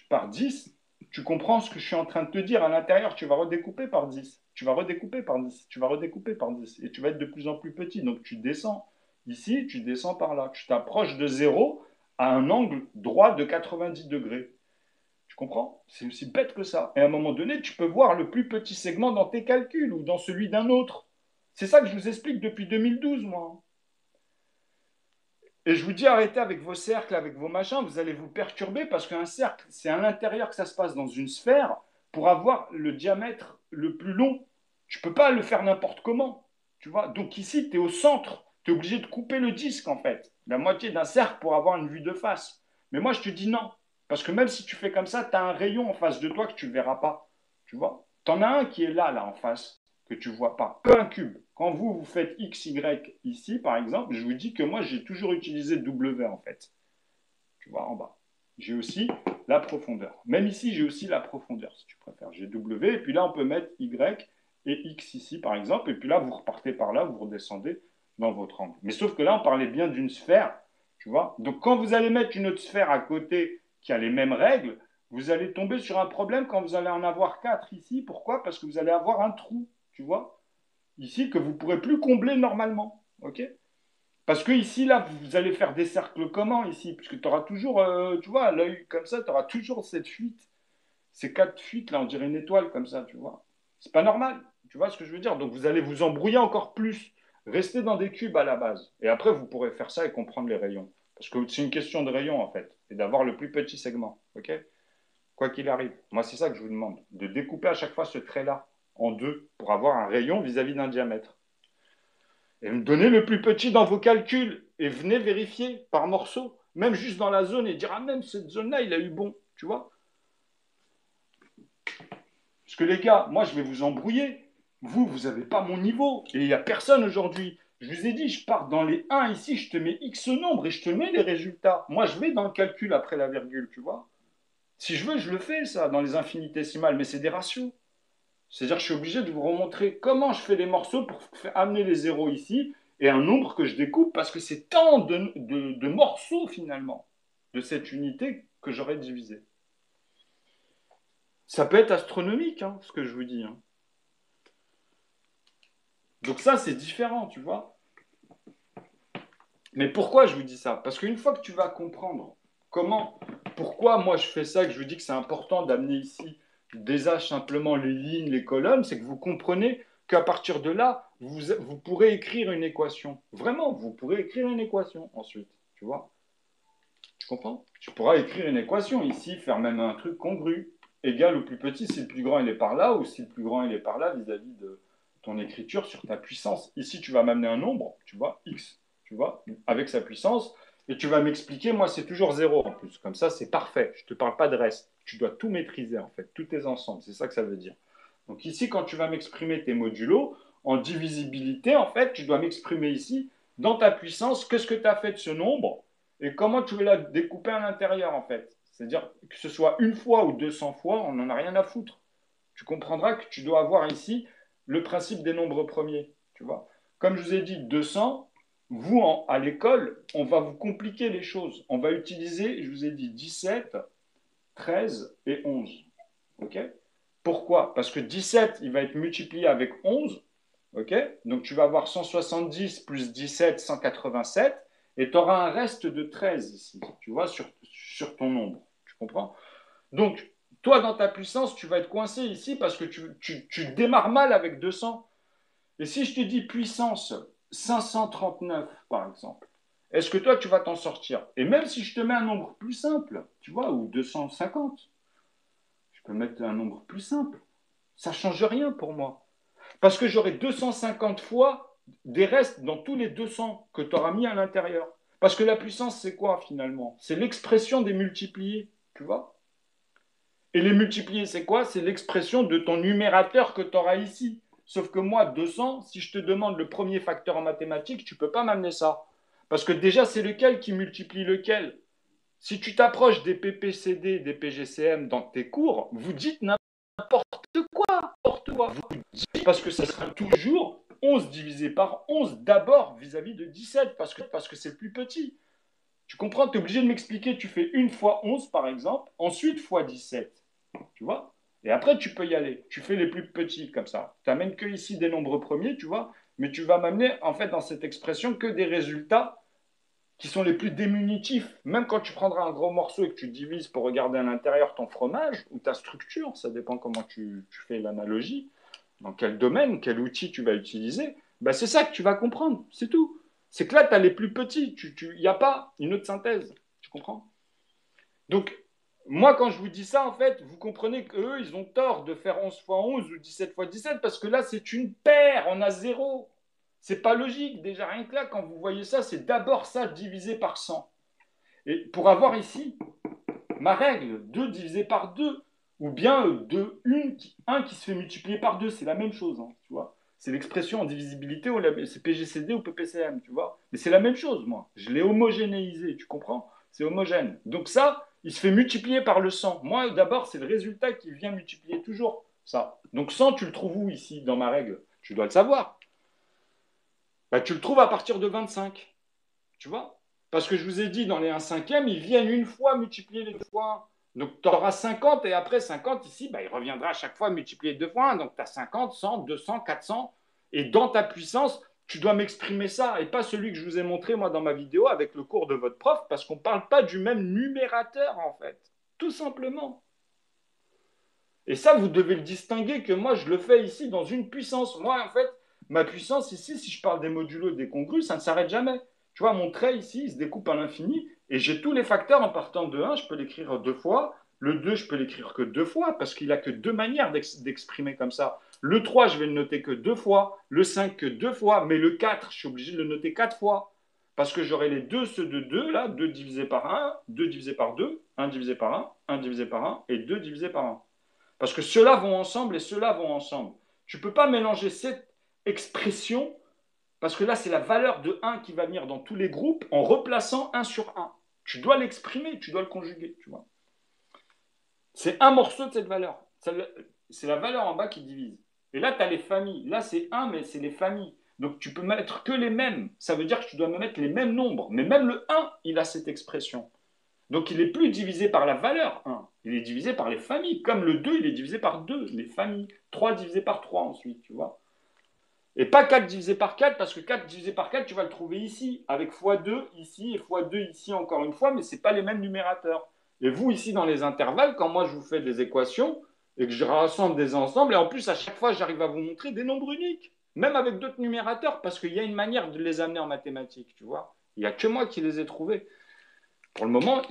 par 10, tu comprends ce que je suis en train de te dire. À l'intérieur, tu vas redécouper par 10. Tu vas redécouper par 10. Tu vas redécouper par 10. Et tu vas être de plus en plus petit. Donc tu descends ici, tu descends par là. Tu t'approches de zéro à un angle droit de 90 degrés. Tu comprends? C'est aussi bête que ça. Et à un moment donné, tu peux voir le plus petit segment dans tes calculs ou dans celui d'un autre. C'est ça que je vous explique depuis 2012, moi. Et je vous dis, arrêtez avec vos cercles, avec vos machins, vous allez vous perturber parce qu'un cercle, c'est à l'intérieur que ça se passe dans une sphère pour avoir le diamètre le plus long. Tu ne peux pas le faire n'importe comment. Tu vois? Donc ici, tu es au centre. Tu es obligé de couper le disque, en fait. La moitié d'un cercle pour avoir une vue de face. Mais moi, je te dis non. Parce que même si tu fais comme ça, tu as un rayon en face de toi que tu ne verras pas. Tu vois? Tu en as un qui est là, en face que tu ne vois pas, comme un cube. Quand vous faites x, y ici, par exemple, je vous dis que moi, j'ai toujours utilisé W en fait. Tu vois, en bas. J'ai aussi la profondeur. Même ici, j'ai aussi la profondeur, si tu préfères. J'ai W, et puis là, on peut mettre y et x ici, par exemple, et puis là, vous repartez par là, vous redescendez dans votre angle. Mais sauf que là, on parlait bien d'une sphère, tu vois. Donc, quand vous allez mettre une autre sphère à côté qui a les mêmes règles, vous allez tomber sur un problème quand vous allez en avoir 4 ici. Pourquoi? Parce que vous allez avoir un trou, tu vois, ici, que vous ne pourrez plus combler normalement. OK? Parce que ici, là, vous allez faire des cercles comment ici? Puisque tu auras toujours, tu vois, à l'œil comme ça, tu auras toujours cette fuite. Ces quatre fuites, là, on dirait une étoile comme ça, tu vois. C'est pas normal. Tu vois ce que je veux dire? Donc vous allez vous embrouiller encore plus. Restez dans des cubes à la base. Et après, vous pourrez faire ça et comprendre les rayons. Parce que c'est une question de rayon, en fait. Et d'avoir le plus petit segment. OK? Quoi qu'il arrive. Moi, c'est ça que je vous demande. De découper à chaque fois ce trait-là en deux pour avoir un rayon vis-à-vis d'un diamètre. Et me donnez le plus petit dans vos calculs et venez vérifier par morceaux, même juste dans la zone et dire ah même cette zone-là il a eu bon, tu vois. Parce que les gars, moi je vais vous embrouiller. Vous n'avez pas mon niveau et il n'y a personne aujourd'hui. Je vous ai dit, je pars dans les 1 ici, je te mets X nombre et je te mets les résultats. Moi je vais dans le calcul après la virgule, tu vois. Si je veux, je le fais ça dans les infinitésimales, mais c'est des ratios. C'est-à-dire que je suis obligé de vous remontrer comment je fais les morceaux pour amener les zéros ici et un nombre que je découpe parce que c'est tant de morceaux finalement de cette unité que j'aurais divisé. Ça peut être astronomique, hein, ce que je vous dis. Hein. Donc ça, c'est différent, tu vois. Mais pourquoi je vous dis ça? Parce qu'une fois que tu vas comprendre comment, pourquoi moi je fais ça, que je vous dis que c'est important d'amener ici des H simplement les lignes, les colonnes, c'est que vous comprenez qu'à partir de là, vous pourrez écrire une équation. Vraiment, vous pourrez écrire une équation ensuite, tu vois. Tu comprends? Tu pourras écrire une équation ici, faire même un truc congru, égal au plus petit si le plus grand il est par là, ou si le plus grand il est par là vis-à-vis de ton écriture sur ta puissance. Ici, tu vas m'amener un nombre, tu vois, x, tu vois, avec sa puissance, et tu vas m'expliquer, moi c'est toujours zéro en plus, comme ça c'est parfait, je ne te parle pas de reste, tu dois tout maîtriser en fait, tous tes ensembles, c'est ça que ça veut dire. Donc ici, quand tu vas m'exprimer tes modulos, en divisibilité, en fait, tu dois m'exprimer ici dans ta puissance, qu'est-ce que tu as fait de ce nombre et comment tu veux la découper à l'intérieur, en fait. C'est-à-dire que ce soit une fois ou 200 fois, on n'en a rien à foutre. Tu comprendras que tu dois avoir ici le principe des nombres premiers. Tu vois. Comme je vous ai dit, 200, vous, à l'école, on va vous compliquer les choses. On va utiliser, je vous ai dit, 17, 13 et 11. OK? Pourquoi? Parce que 17, il va être multiplié avec 11. OK? Donc tu vas avoir 170 plus 17, 187. Et tu auras un reste de 13 ici, tu vois, sur ton nombre. Tu comprends? Donc, toi, dans ta puissance, tu vas être coincé ici parce que tu démarres mal avec 200. Et si je te dis puissance 539, par exemple, est-ce que toi, tu vas t'en sortir? Et même si je te mets un nombre plus simple, tu vois, ou 250, je peux mettre un nombre plus simple. Ça ne change rien pour moi. Parce que j'aurai 250 fois des restes dans tous les 200 que tu auras mis à l'intérieur. Parce que la puissance, c'est quoi finalement? C'est l'expression des multipliés, tu vois? Et les multipliés, c'est quoi? C'est l'expression de ton numérateur que tu auras ici. Sauf que moi, 200, si je te demande le premier facteur en mathématiques, tu ne peux pas m'amener ça. Parce que déjà, c'est lequel qui multiplie lequel. Si tu t'approches des PPCD, des PGCM dans tes cours, vous dites n'importe quoi. Vous dites parce que ça sera toujours 11 divisé par 11 d'abord vis-à-vis de 17, parce que c'est le plus petit. Tu comprends? Tu es obligé de m'expliquer, tu fais une fois 11 par exemple, ensuite fois 17. Tu vois? Et après, tu peux y aller. Tu fais les plus petits comme ça. Tu n'amènes que ici des nombres premiers, tu vois, mais tu vas m'amener en fait dans cette expression que des résultats qui sont les plus diminutifs. Même quand tu prendras un gros morceau et que tu divises pour regarder à l'intérieur ton fromage ou ta structure, ça dépend comment tu fais l'analogie, dans quel domaine, quel outil tu vas utiliser, bah c'est ça que tu vas comprendre, c'est tout. C'est que là, tu as les plus petits, il n'y a pas une autre synthèse, tu comprends? Donc, moi, quand je vous dis ça, en fait, vous comprenez qu'eux, ils ont tort de faire 11 fois 11 ou 17 fois 17, parce que là, c'est une paire, on a zéro. C'est pas logique, déjà rien que là, quand vous voyez ça, c'est d'abord ça divisé par 100. Et pour avoir ici ma règle, 2 divisé par 2, ou bien 1 qui se fait multiplier par 2, c'est la même chose, hein, tu vois. C'est l'expression en divisibilité, c'est PGCD ou PPCM, tu vois. Mais c'est la même chose, moi. Je l'ai homogénéisé, tu comprends? C'est homogène. Donc ça, il se fait multiplier par le 100. Moi, d'abord, c'est le résultat qui vient multiplier toujours ça. Donc 100, tu le trouves où ici, dans ma règle? Tu dois le savoir. Bah, tu le trouves à partir de 25. Tu vois? Parce que je vous ai dit, dans les 1/5, ils viennent une fois multiplier les 2 fois 1. Donc, tu auras 50 et après 50, ici, bah, il reviendra à chaque fois multiplier 2 fois 1. Donc, tu as 50, 100, 200, 400. Et dans ta puissance, tu dois m'exprimer ça et pas celui que je vous ai montré, moi, dans ma vidéo avec le cours de votre prof, parce qu'on ne parle pas du même numérateur, en fait. Tout simplement. Et ça, vous devez le distinguer que moi, je le fais ici dans une puissance. Moi, en fait, ma puissance ici, si je parle des modulos des congrus, ça ne s'arrête jamais. Tu vois, mon trait ici, il se découpe à l'infini et j'ai tous les facteurs en partant de 1, je peux l'écrire 2 fois. Le 2, je peux l'écrire que 2 fois parce qu'il n'a que 2 manières d'exprimer comme ça. Le 3, je vais le noter que 2 fois. Le 5, que 2 fois. Mais le 4, je suis obligé de le noter 4 fois. Parce que j'aurai les deux, ceux de 2, là, 2 divisé par 1, 2 divisé par 2, 1 divisé par 1 divisé par 1 et 2 divisé par 1. Parce que ceux-là vont ensemble et ceux-là vont ensemble. Tu ne peux pas mélanger cette expression, parce que là, c'est la valeur de 1 qui va venir dans tous les groupes en replaçant 1 sur 1. Tu dois l'exprimer, tu dois le conjuguer. Tu vois. C'est un morceau de cette valeur. C'est la valeur en bas qui divise. Et là, tu as les familles. Là, c'est 1, mais c'est les familles. Donc, tu peux mettre que les mêmes. Ça veut dire que tu dois me mettre les mêmes nombres. Mais même le 1, il a cette expression. Donc il n'est plus divisé par la valeur 1, il est divisé par les familles. Comme le 2, il est divisé par 2, les familles. 3 divisé par 3 ensuite, tu vois. Et pas 4 divisé par 4, parce que 4 divisé par 4, tu vas le trouver ici, avec x2 ici et x2 ici encore une fois, mais ce n'est pas les mêmes numérateurs. Et vous, ici, dans les intervalles, quand moi je vous fais des équations et que je rassemble des ensembles, et en plus, à chaque fois, j'arrive à vous montrer des nombres uniques, même avec d'autres numérateurs, parce qu'il y a une manière de les amener en mathématiques, tu vois. Il n'y a que moi qui les ai trouvés pour le moment,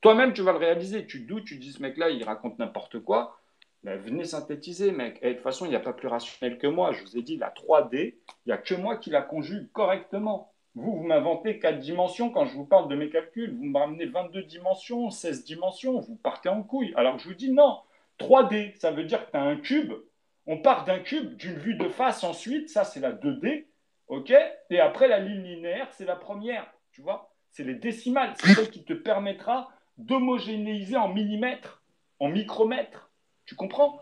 toi-même, tu vas le réaliser. Tu te doutes, tu te dis, ce mec-là, il raconte n'importe quoi. Mais venez synthétiser, mec. Et de toute façon, il n'y a pas plus rationnel que moi. Je vous ai dit, la 3D, il n'y a que moi qui la conjugue correctement. Vous m'inventez 4 dimensions quand je vous parle de mes calculs. Vous me ramenez 22 dimensions, 16 dimensions, vous partez en couille. Alors que je vous dis, non, 3D, ça veut dire que tu as un cube. On part d'un cube, d'une vue de face ensuite, ça c'est la 2D. OK? Et après, la ligne linéaire, c'est la première, tu vois? C'est les décimales. C'est celle qui te permettra d'homogénéiser en millimètres, en micromètres. Tu comprends?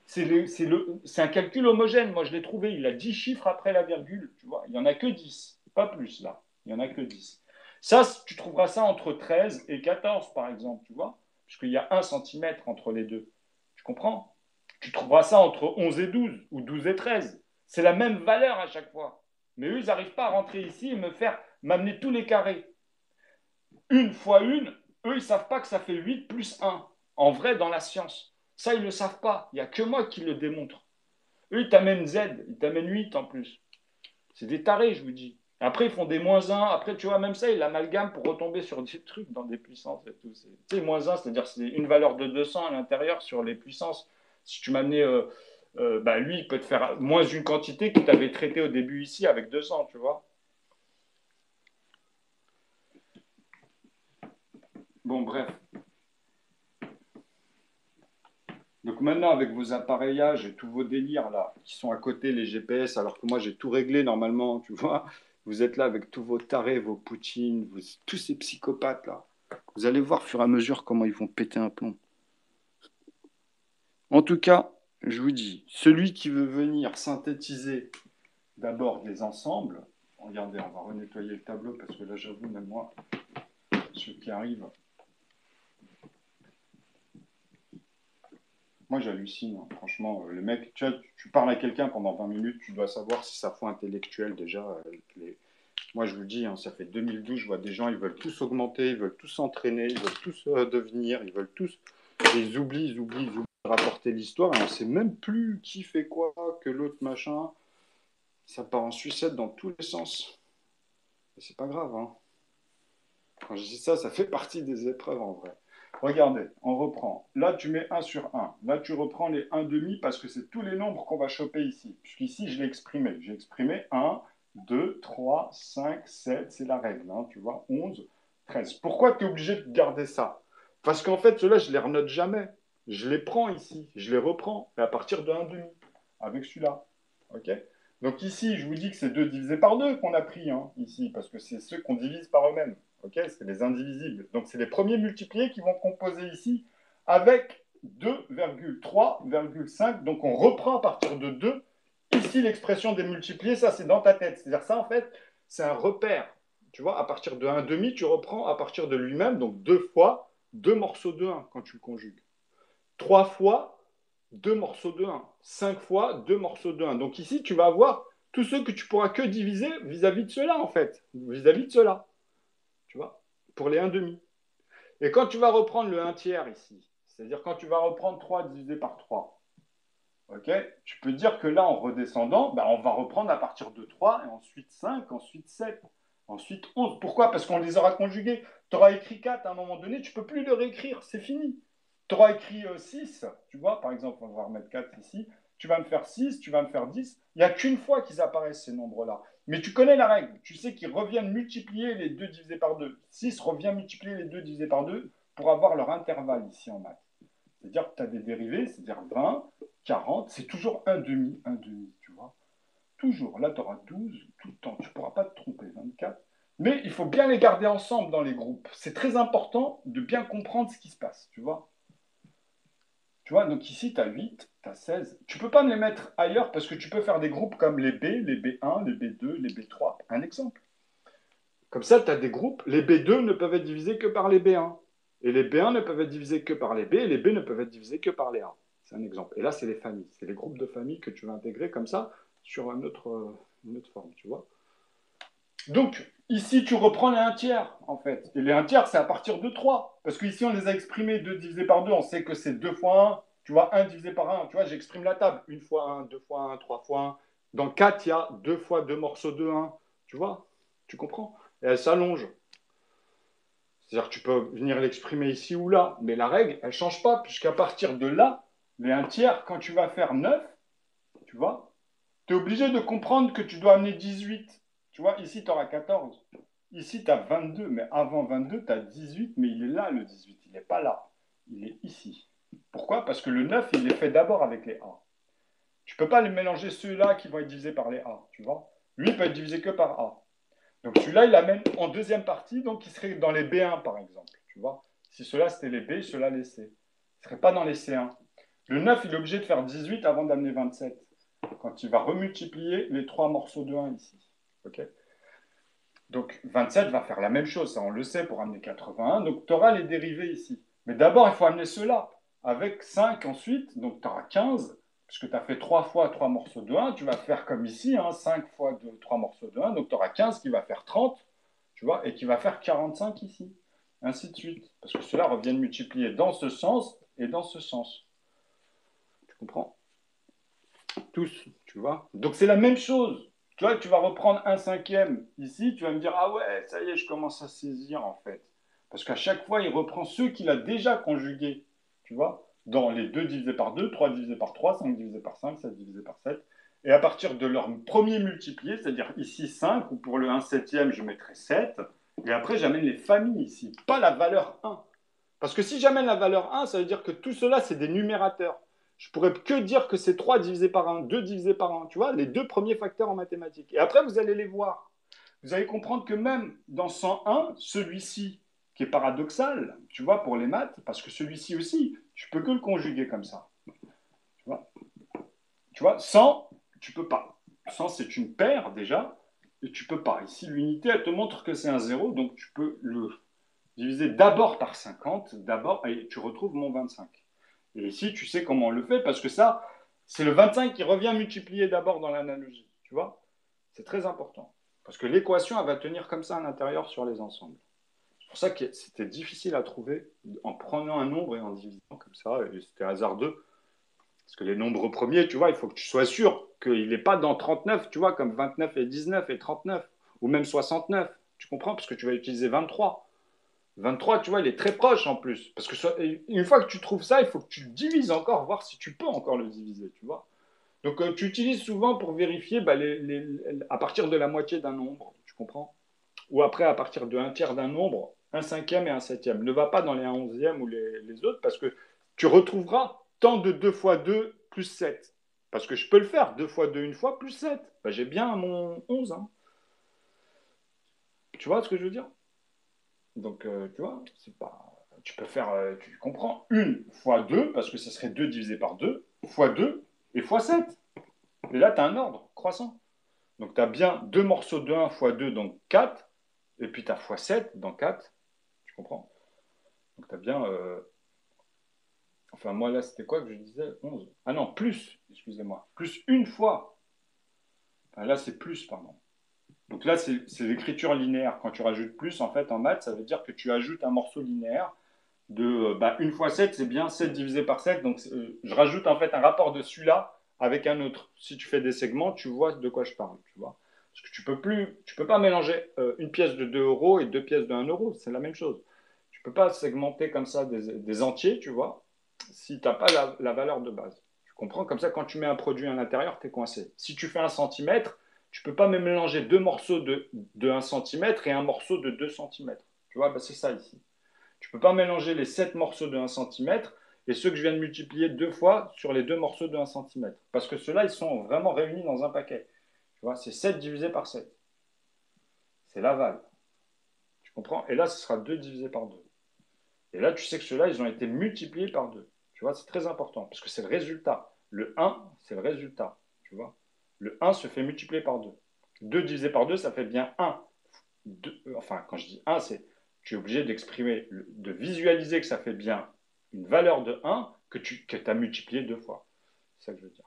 C'est un calcul homogène. Moi, je l'ai trouvé. Il a 10 chiffres après la virgule. Tu vois, il n'y en a que 10. Pas plus, là. Il n'y en a que 10. Ça, tu trouveras ça entre 13 et 14, par exemple. Tu vois, puisqu'il y a 1 centimètre entre les deux. Tu comprends? Tu trouveras ça entre 11 et 12 ou 12 et 13. C'est la même valeur à chaque fois. Mais eux, ils n'arrivent pas à rentrer ici et m'amener tous les carrés. Une fois une, eux, ils ne savent pas que ça fait 8 plus 1. En vrai, dans la science. Ça, ils ne le savent pas. Il n'y a que moi qui le démontre. Eux, ils t'amènent Z, ils t'amènent 8 en plus. C'est des tarés, je vous dis. Après, ils font des moins 1. Après, tu vois, même ça, ils l'amalgament pour retomber sur des trucs dans des puissances et tout. Tu sais, moins 1, c'est-à-dire c'est une valeur de 200 à l'intérieur sur les puissances. Si tu m'amenais, bah, lui, il peut te faire moins une quantité que tu avais traité au début ici avec 200, tu vois. Bon, bref. Donc maintenant, avec vos appareillages et tous vos délires là, qui sont à côté, les GPS, alors que moi j'ai tout réglé normalement, tu vois, vous êtes là avec tous vos tarés, vos Poutines, tous ces psychopathes là. Vous allez voir au fur et à mesure comment ils vont péter un plomb. En tout cas, je vous dis, celui qui veut venir synthétiser d'abord des ensembles, regardez, on va renettoyer le tableau parce que là j'avoue, même moi, ceux qui arrivent, moi, j'hallucine, hein. Franchement, le mec, tu vois, tu parles à quelqu'un pendant 20 minutes, tu dois savoir si ça faut intellectuel déjà. Moi, je vous dis, hein, ça fait 2012, je vois des gens, ils veulent tous augmenter, ils veulent tous s'entraîner, ils veulent tous devenir, ils veulent tous. Et ils oublient de rapporter l'histoire, et on sait même plus qui fait quoi, que l'autre machin. Ça part en sucette dans tous les sens. Et c'est pas grave, hein. Quand je dis ça, ça fait partie des épreuves en vrai. Regardez, on reprend. Là, tu mets 1 sur 1. Là, tu reprends les 1 demi parce que c'est tous les nombres qu'on va choper ici. Puisqu'ici, je l'ai exprimé. J'ai exprimé 1, 2, 3, 5, 7. C'est la règle, hein, tu vois. 11, 13. Pourquoi tu es obligé de garder ça? Parce qu'en fait, ceux-là, je ne les renote jamais. Je les prends ici. Je les reprends. Et à partir de 1 demi. Avec celui-là. OK? Donc ici, je vous dis que c'est 2 divisé par 2 qu'on a pris, hein, ici. Parce que c'est ceux qu'on divise par eux-mêmes. Ok, c'est les indivisibles. Donc, c'est les premiers multipliés qui vont composer ici avec 2,3,5. Donc, on reprend à partir de 2. Ici, l'expression des multipliés, ça, c'est dans ta tête. C'est-à-dire ça, en fait, c'est un repère. Tu vois, à partir de 1,5, tu reprends à partir de lui-même, donc 2 fois 2 morceaux de 1 quand tu le conjugues. 3 fois 2 morceaux de 1. 5 fois 2 morceaux de 1. Donc ici, tu vas avoir tous ceux que tu pourras que diviser vis-à-vis de ceux-là, en fait. Vis-à-vis de ceux-là. Tu vois, pour les 1 demi. Et quand tu vas reprendre le 1 tiers ici, c'est-à-dire quand tu vas reprendre 3 divisé par 3, ok, tu peux dire que là, en redescendant, ben, on va reprendre à partir de 3, et ensuite 5, ensuite 7, ensuite 11. Pourquoi? Parce qu'on les aura conjugués. Tu auras écrit 4 à un moment donné, tu ne peux plus le réécrire, c'est fini. Tu auras écrit 6, tu vois, par exemple, on va remettre 4 ici, tu vas me faire 6, tu vas me faire 10. Il n'y a qu'une fois qu'ils apparaissent, ces nombres-là. Mais tu connais la règle, tu sais qu'ils reviennent multiplier les 2 divisés par 2. 6 revient multiplier les 2 divisés par 2 pour avoir leur intervalle ici en maths. C'est-à-dire que tu as des dérivés, c'est-à-dire 20, 40, c'est toujours un demi, tu vois. Toujours. Là, tu auras 12 tout le temps. Tu ne pourras pas te tromper, 24. Mais il faut bien les garder ensemble dans les groupes. C'est très important de bien comprendre ce qui se passe, tu vois. Tu vois, donc ici, tu as 8, tu as 16. Tu ne peux pas me les mettre ailleurs parce que tu peux faire des groupes comme les B, les B1, les B2, les B3. Un exemple. Comme ça, tu as des groupes. Les B2 ne peuvent être divisés que par les B1. Et les B1 ne peuvent être divisés que par les B. Et les B ne peuvent être divisés que par les A. C'est un exemple. Et là, c'est les familles. C'est les groupes de familles que tu vas intégrer comme ça sur une autre forme, tu vois. Donc, ici, tu reprends les 1 tiers, en fait. Et les 1 tiers, c'est à partir de 3. Parce qu'ici, on les a exprimés 2 divisé par 2. On sait que c'est 2 fois 1. Tu vois, 1 divisé par 1. Tu vois, j'exprime la table. 1 fois 1, 2 fois 1, 3 fois 1. Dans 4, il y a 2 fois 2 morceaux de 1. Tu vois? Tu comprends? Et elle s'allonge. C'est-à-dire que tu peux venir l'exprimer ici ou là. Mais la règle, elle ne change pas. Puisqu'à partir de là, les 1 tiers, quand tu vas faire 9, tu vois, tu es obligé de comprendre que tu dois amener 18. Tu vois, ici, tu auras 14. Ici, tu as 22, mais avant 22, tu as 18, mais il est là, le 18. Il n'est pas là. Il est ici. Pourquoi? Parce que le 9, il est fait d'abord avec les A. Tu ne peux pas les mélanger ceux-là qui vont être divisés par les A, tu vois? Lui, il peut être divisé que par A. Donc celui-là, il l'amène en deuxième partie, donc il serait dans les B1 par exemple. Tu vois, si ceux-là c'était les B, ceux-là les C. Il ne serait pas dans les C1. Le 9, il est obligé de faire 18 avant d'amener 27. Quand il va remultiplier les trois morceaux de 1 ici. Ok. Donc 27 va faire la même chose, ça on le sait pour amener 81. Donc tu auras les dérivés ici. Mais d'abord, il faut amener ceux-là. Avec 5 ensuite, donc tu auras 15, puisque tu as fait 3 fois 3 morceaux de 1. Tu vas faire comme ici, hein, 5 fois 2, 3 morceaux de 1. Donc tu auras 15 qui va faire 30, tu vois, et qui va faire 45 ici. Ainsi de suite. Parce que ceux-là reviennent multiplier dans ce sens et dans ce sens. Tu comprends? Tous, tu vois. Donc c'est la même chose. Tu vois, tu vas reprendre un cinquième ici, tu vas me dire, ah ouais, ça y est, je commence à saisir en fait. Parce qu'à chaque fois, il reprend ceux qu'il a déjà conjugués, tu vois, dans les 2 divisés par 2, 3 divisés par 3, 5 divisés par 5, 7 divisés par 7. Et à partir de leur premier multiplié, c'est-à-dire ici 5, ou pour le 1 septième, je mettrai 7. Et après, j'amène les familles ici, pas la valeur 1. Parce que si j'amène la valeur 1, ça veut dire que tout cela, c'est des numérateurs. Je pourrais que dire que c'est 3 divisé par 1, 2 divisé par 1, tu vois, les deux premiers facteurs en mathématiques. Et après, vous allez les voir. Vous allez comprendre que même dans 101, celui-ci, qui est paradoxal, tu vois, pour les maths, parce que celui-ci aussi, je peux que le conjuguer comme ça. Tu vois 100, tu peux pas. 100, c'est une paire déjà, et tu peux pas. Ici, l'unité, elle te montre que c'est un zéro, donc tu peux le diviser d'abord par 50, d'abord, et tu retrouves mon 25. Et ici, tu sais comment on le fait, parce que ça, c'est le 25 qui revient multiplier d'abord dans l'analogie. Tu vois? C'est très important. Parce que l'équation, elle va tenir comme ça à l'intérieur sur les ensembles. C'est pour ça que c'était difficile à trouver en prenant un nombre et en divisant comme ça, et c'était hasardeux. Parce que les nombres premiers, tu vois, il faut que tu sois sûr qu'il n'est pas dans 39, tu vois, comme 29 et 19 et 39, ou même 69. Tu comprends? Parce que tu vas utiliser 23. 23, tu vois, il est très proche en plus. Parce que une fois que tu trouves ça, il faut que tu le divises encore, voir si tu peux encore le diviser, tu vois. Donc, tu utilises souvent pour vérifier bah, à partir de la moitié d'un nombre, tu comprends? Ou après, à partir de un tiers d'un nombre, un cinquième et un septième. Ne va pas dans les 1 onzième ou les autres, parce que tu retrouveras tant de 2 fois 2 plus 7. Parce que je peux le faire, 2 fois 2 une fois, plus 7. Bah, j'ai bien mon 11. Hein. Tu vois ce que je veux dire? Donc, tu vois, c'est pas. Tu peux faire, tu comprends, 1 fois 2, parce que ce serait 2 divisé par 2, fois 2 et fois 7. Et là, tu as un ordre croissant. Donc, tu as bien 2 morceaux de 1 fois 2, donc 4. Et puis, tu as fois 7 dans 4. Tu comprends? Donc, tu as bien. Enfin, moi, là, c'était quoi que je disais? 11. Ah non, plus, excusez-moi. Plus une fois. Enfin, là, c'est plus, pardon. Donc là, c'est l'écriture linéaire. Quand tu rajoutes plus, en fait, en maths, ça veut dire que tu ajoutes un morceau linéaire de bah, 1 fois 7, c'est bien 7 divisé par 7. Donc, je rajoute en fait un rapport de celui-là avec un autre. Si tu fais des segments, tu vois de quoi je parle. Tu vois. Parce que tu peux pas mélanger une pièce de 2 euros et deux pièces de 1 euro. C'est la même chose. Tu peux pas segmenter comme ça des entiers, tu vois, si tu n'as pas la valeur de base. Tu comprends? Comme ça, quand tu mets un produit à l'intérieur, tu es coincé. Si tu fais 1 centimètre, tu peux pas même mélanger deux morceaux de 1 centimètre et un morceau de 2 centimètres. Tu vois, bah, c'est ça ici. Tu ne peux pas mélanger les 7 morceaux de 1 centimètre et ceux que je viens de multiplier deux fois sur les deux morceaux de 1 centimètre. Parce que ceux-là, ils sont vraiment réunis dans un paquet. Tu vois, c'est 7 divisé par 7. C'est l'aval. Tu comprends? Et là, ce sera 2 divisé par 2. Et là, tu sais que ceux-là, ils ont été multipliés par 2. Tu vois, c'est très important parce que c'est le résultat. Le 1, c'est le résultat. Tu vois? Le 1 se fait multiplier par 2. 2 divisé par 2, ça fait bien 1. Enfin, quand je dis 1, c'est tu es obligé d'exprimer, de visualiser que ça fait bien une valeur de 1 que tu as multiplié deux fois. C'est ça que je veux dire.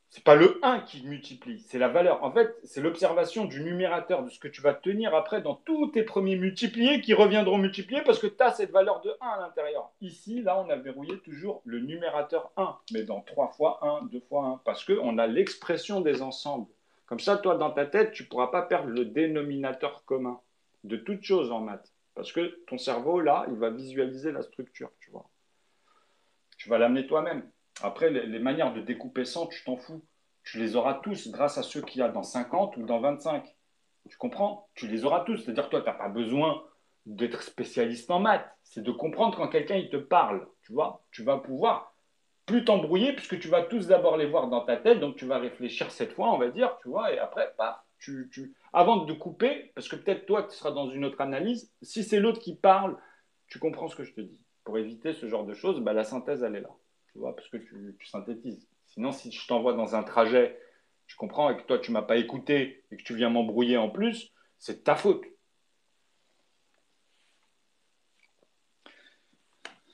C'est pas le 1 qui multiplie, c'est la valeur. En fait, c'est l'observation du numérateur, de ce que tu vas tenir après dans tous tes premiers multipliés qui reviendront multiplier parce que tu as cette valeur de 1 à l'intérieur. Ici, là, on a verrouillé toujours le numérateur 1, mais dans 3 fois 1, 2 fois 1, parce qu'on a l'expression des ensembles. Comme ça, toi, dans ta tête, tu ne pourras pas perdre le dénominateur commun de toute chose en maths. Parce que ton cerveau, là, il va visualiser la structure, tu vois. Tu vas l'amener toi-même. Après, les manières de découper 100, tu t'en fous. Tu les auras tous grâce à ceux qu'il y a dans 50 ou dans 25. Tu comprends? Tu les auras tous. C'est-à-dire, toi, tu n'as pas besoin d'être spécialiste en maths. C'est de comprendre quand quelqu'un il te parle. Tu vois? Tu vas pouvoir plus t'embrouiller, puisque tu vas tous d'abord les voir dans ta tête, donc tu vas réfléchir cette fois, on va dire, tu vois, et après, paf, avant de couper, parce que peut-être toi, tu seras dans une autre analyse, si c'est l'autre qui parle, tu comprends ce que je te dis. Pour éviter ce genre de choses, bah, la synthèse, elle est là, tu vois, parce que tu synthétises. Sinon, si je t'envoie dans un trajet, tu comprends, et que toi, tu m'as pas écouté, et que tu viens m'embrouiller en plus, c'est de ta faute.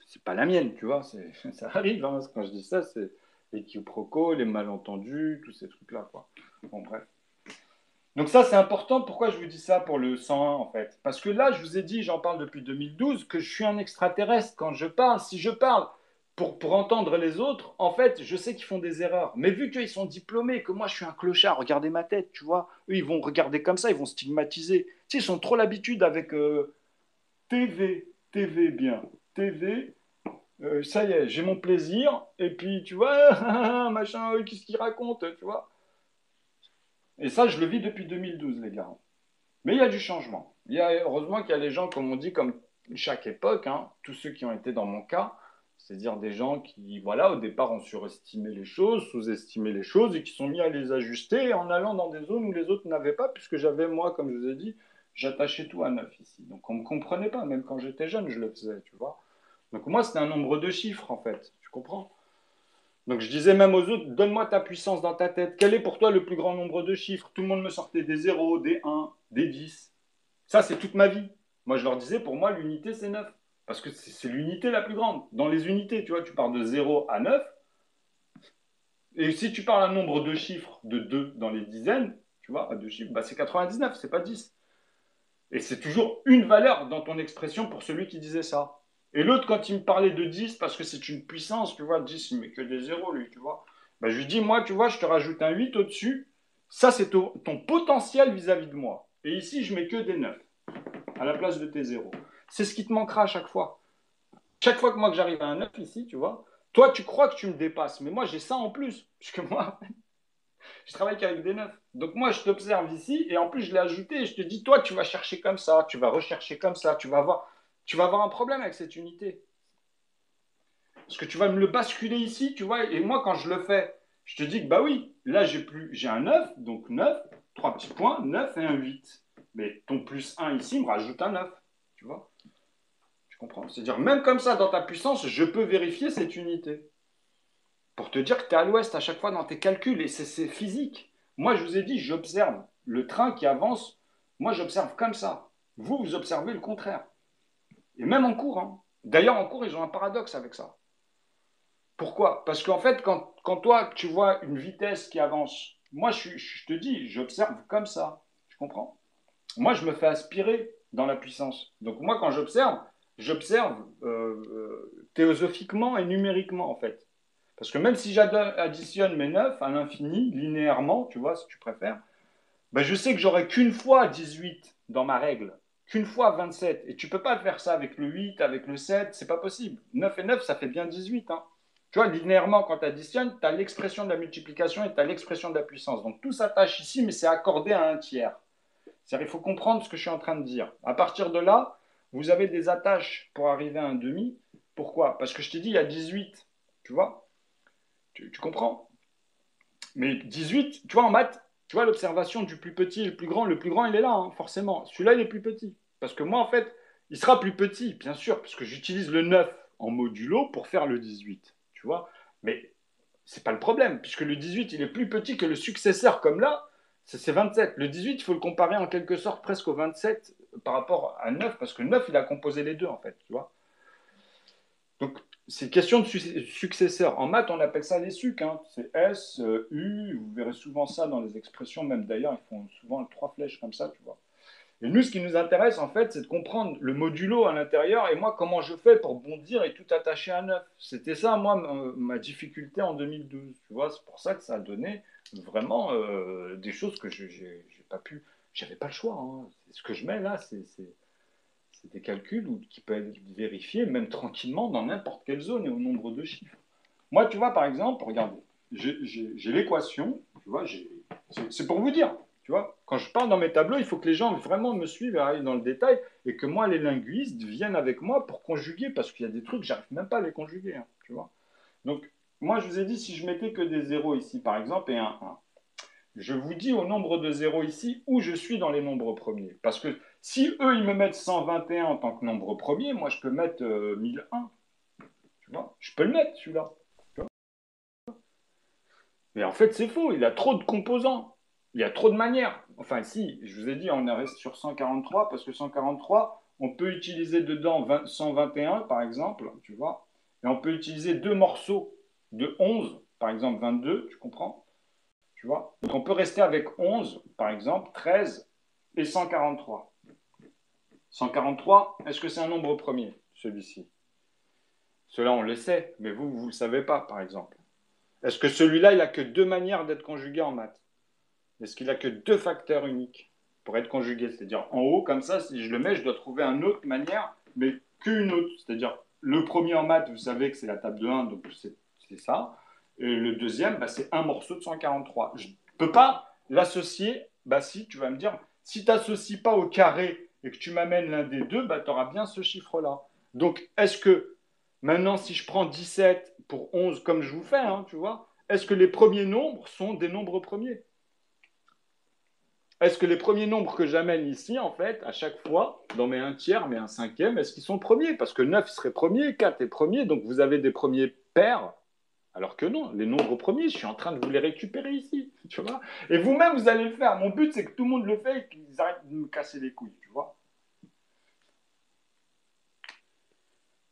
C'est pas la mienne, tu vois, ça arrive, hein, quand je dis ça, c'est les quiproquos, les malentendus, tous ces trucs-là, quoi. Bon, bref. Donc ça, c'est important. Pourquoi je vous dis ça pour le 101, en fait? Parce que là, je vous ai dit, j'en parle depuis 2012, que je suis un extraterrestre quand je parle. Si je parle pour entendre les autres, en fait, je sais qu'ils font des erreurs. Mais vu qu'ils sont diplômés, que moi, je suis un clochard, regardez ma tête, tu vois. Eux, ils vont regarder comme ça, ils vont stigmatiser. Tu sais, ils ont trop l'habitude avec TV, TV bien, TV, ça y est, j'ai mon plaisir, et puis, tu vois, machin, qu'est-ce qu'il raconte, tu vois. Et ça, je le vis depuis 2012, les gars. Mais il y a du changement. Heureusement qu'il y a les gens, comme on dit, comme chaque époque, hein, tous ceux qui ont été dans mon cas, c'est-à-dire des gens qui, voilà, au départ ont surestimé les choses, sous-estimé les choses et qui sont mis à les ajuster en allant dans des zones où les autres n'avaient pas, puisque j'avais, moi, comme je vous ai dit, j'attachais tout à 9 ici. Donc on ne me comprenait pas, même quand j'étais jeune, je le faisais, tu vois. Donc moi, c'était un nombre de chiffres, en fait, tu comprends? Donc je disais même aux autres, donne-moi ta puissance dans ta tête. Quel est pour toi le plus grand nombre de chiffres? Tout le monde me sortait des zéros, des 1, des 10. Ça, c'est toute ma vie. Moi, je leur disais, pour moi, l'unité, c'est 9. Parce que c'est l'unité la plus grande. Dans les unités, tu vois, tu pars de 0 à 9. Et si tu parles un nombre de chiffres de 2 dans les dizaines, tu vois, à deux chiffres, bah, c'est 99, c'est pas 10. Et c'est toujours une valeur dans ton expression pour celui qui disait ça. Et l'autre, quand il me parlait de 10, parce que c'est une puissance, tu vois, 10, il met que des zéros, lui, tu vois. Bah, je lui dis, moi, tu vois, je te rajoute un 8 au-dessus. Ça, c'est ton potentiel vis-à-vis de moi. Et ici, je mets que des 9 à la place de tes zéros. C'est ce qui te manquera à chaque fois. Chaque fois que moi que j'arrive à un 9 ici, tu vois, toi, tu crois que tu me dépasses, mais moi, j'ai ça en plus. Puisque moi, je travaille qu'avec des 9. Donc moi, je t'observe ici, et en plus, je l'ai ajouté, et je te dis, toi, tu vas chercher comme ça, tu vas rechercher comme ça, tu vas avoir un problème avec cette unité. Parce que tu vas me le basculer ici, tu vois, et moi, quand je le fais, je te dis que, bah oui, là, j'ai un 9, donc 9, 3 petits points, 9 et un 8. Mais ton plus 1 ici me rajoute un 9, tu vois. Tu comprends? C'est-à-dire, même comme ça, dans ta puissance, je peux vérifier cette unité. Pour te dire que tu es à l'ouest à chaque fois dans tes calculs, et c'est physique. Moi, je vous ai dit, j'observe le train qui avance. Moi, j'observe comme ça. Vous, vous observez le contraire. Et même en cours. Hein. D'ailleurs, en cours, ils ont un paradoxe avec ça. Pourquoi? Parce qu'en fait, quand toi, tu vois une vitesse qui avance, moi, je te dis, j'observe comme ça. Tu comprends? Moi, je me fais aspirer dans la puissance. Donc, moi, quand j'observe théosophiquement et numériquement, en fait. Parce que même si j'additionne mes 9 à l'infini, linéairement, tu vois, si tu préfères, ben je sais que j'aurai qu'une fois 18 dans ma règle, qu'une fois 27. Et tu ne peux pas faire ça avec le 8, avec le 7, c'est pas possible. 9 et 9, ça fait bien 18. Hein. Tu vois, linéairement, quand tu additionnes, tu as l'expression de la multiplication et tu as l'expression de la puissance. Donc tout s'attache ici, mais c'est accordé à un tiers. C'est-à-dire, il faut comprendre ce que je suis en train de dire. À partir de là, vous avez des attaches pour arriver à un demi. Pourquoi? Parce que je t'ai dit, il y a 18. Tu vois? Tu comprends? Mais 18, tu vois, en maths, tu vois, l'observation du plus petit et le plus grand, il est là, hein, forcément. Celui-là, il est plus petit. Parce que moi, en fait, il sera plus petit, bien sûr, parce que j'utilise le 9 en modulo pour faire le 18. Tu vois? Mais c'est pas le problème, puisque le 18, il est plus petit que le successeur, comme là, c'est 27. Le 18, il faut le comparer en quelque sorte presque au 27 par rapport à 9, parce que 9, il a composé les deux, en fait, tu vois. Donc, c'est une question de successeur. En maths, on appelle ça les sucs. Hein. C'est S, U. Vous verrez souvent ça dans les expressions, même d'ailleurs, ils font souvent trois flèches comme ça, tu vois. Et nous, ce qui nous intéresse, en fait, c'est de comprendre le modulo à l'intérieur et moi, comment je fais pour bondir et tout attacher à 9. C'était ça, moi, ma difficulté en 2012. Tu vois, c'est pour ça que ça a donné vraiment des choses que j'ai pas pu. J'avais pas le choix. Hein. Ce que je mets là, c'est des calculs qui peuvent être vérifiés même tranquillement dans n'importe quelle zone et au nombre de chiffres. Moi, tu vois, par exemple, regardez, j'ai l'équation, tu vois, c'est pour vous dire, tu vois, quand je parle dans mes tableaux, il faut que les gens vraiment me suivent et aillent dans le détail et que moi, les linguistes viennent avec moi pour conjuguer parce qu'il y a des trucs, j'arrive même pas à les conjuguer, hein, tu vois. Donc, moi, je vous ai dit, si je mettais que des zéros ici, par exemple, et un 1, je vous dis au nombre de zéros ici où je suis dans les nombres premiers. Parce que si eux, ils me mettent 121 en tant que nombre premier, moi, je peux mettre 1001. Tu vois, je peux le mettre, celui-là. Mais en fait, c'est faux. Il a trop de composants. Il y a trop de manières. Enfin, si, je vous ai dit, on reste sur 143 parce que 143, on peut utiliser dedans 121, par exemple, tu vois. Et on peut utiliser deux morceaux de 11, par exemple 22, tu comprends? Tu vois? Donc on peut rester avec 11, par exemple, 13 et 143. 143, est-ce que c'est un nombre premier, celui-ci? Cela, on le sait, mais vous ne le savez pas, par exemple. Est-ce que celui-là, il n'a que deux manières d'être conjugué en maths? Est-ce qu'il n'a que deux facteurs uniques pour être conjugué? C'est-à-dire, en haut, comme ça, si je le mets, je dois trouver une autre manière, mais qu'une autre. C'est-à-dire, le premier en maths, vous savez que c'est la table de 1, donc c'est ça. Et le deuxième, bah, c'est un morceau de 143. Je ne peux pas l'associer. Bah si, tu vas me dire, si tu n'associes pas au carré et que tu m'amènes l'un des deux, bah, tu auras bien ce chiffre-là. Donc, est-ce que maintenant, si je prends 17 pour 11, comme je vous fais, hein, tu vois, est-ce que les premiers nombres sont des nombres premiers? Est-ce que les premiers nombres que j'amène ici, en fait, à chaque fois, dans mes 1 tiers, mes 1 cinquième, est-ce qu'ils sont premiers? Parce que 9 serait premier, 4 est premier, donc vous avez des premiers pairs, alors que non, les nombres premiers, je suis en train de vous les récupérer ici, tu vois. Et vous-même, vous allez le faire. Mon but, c'est que tout le monde le fait et qu'ils arrêtent de me casser les couilles, tu vois.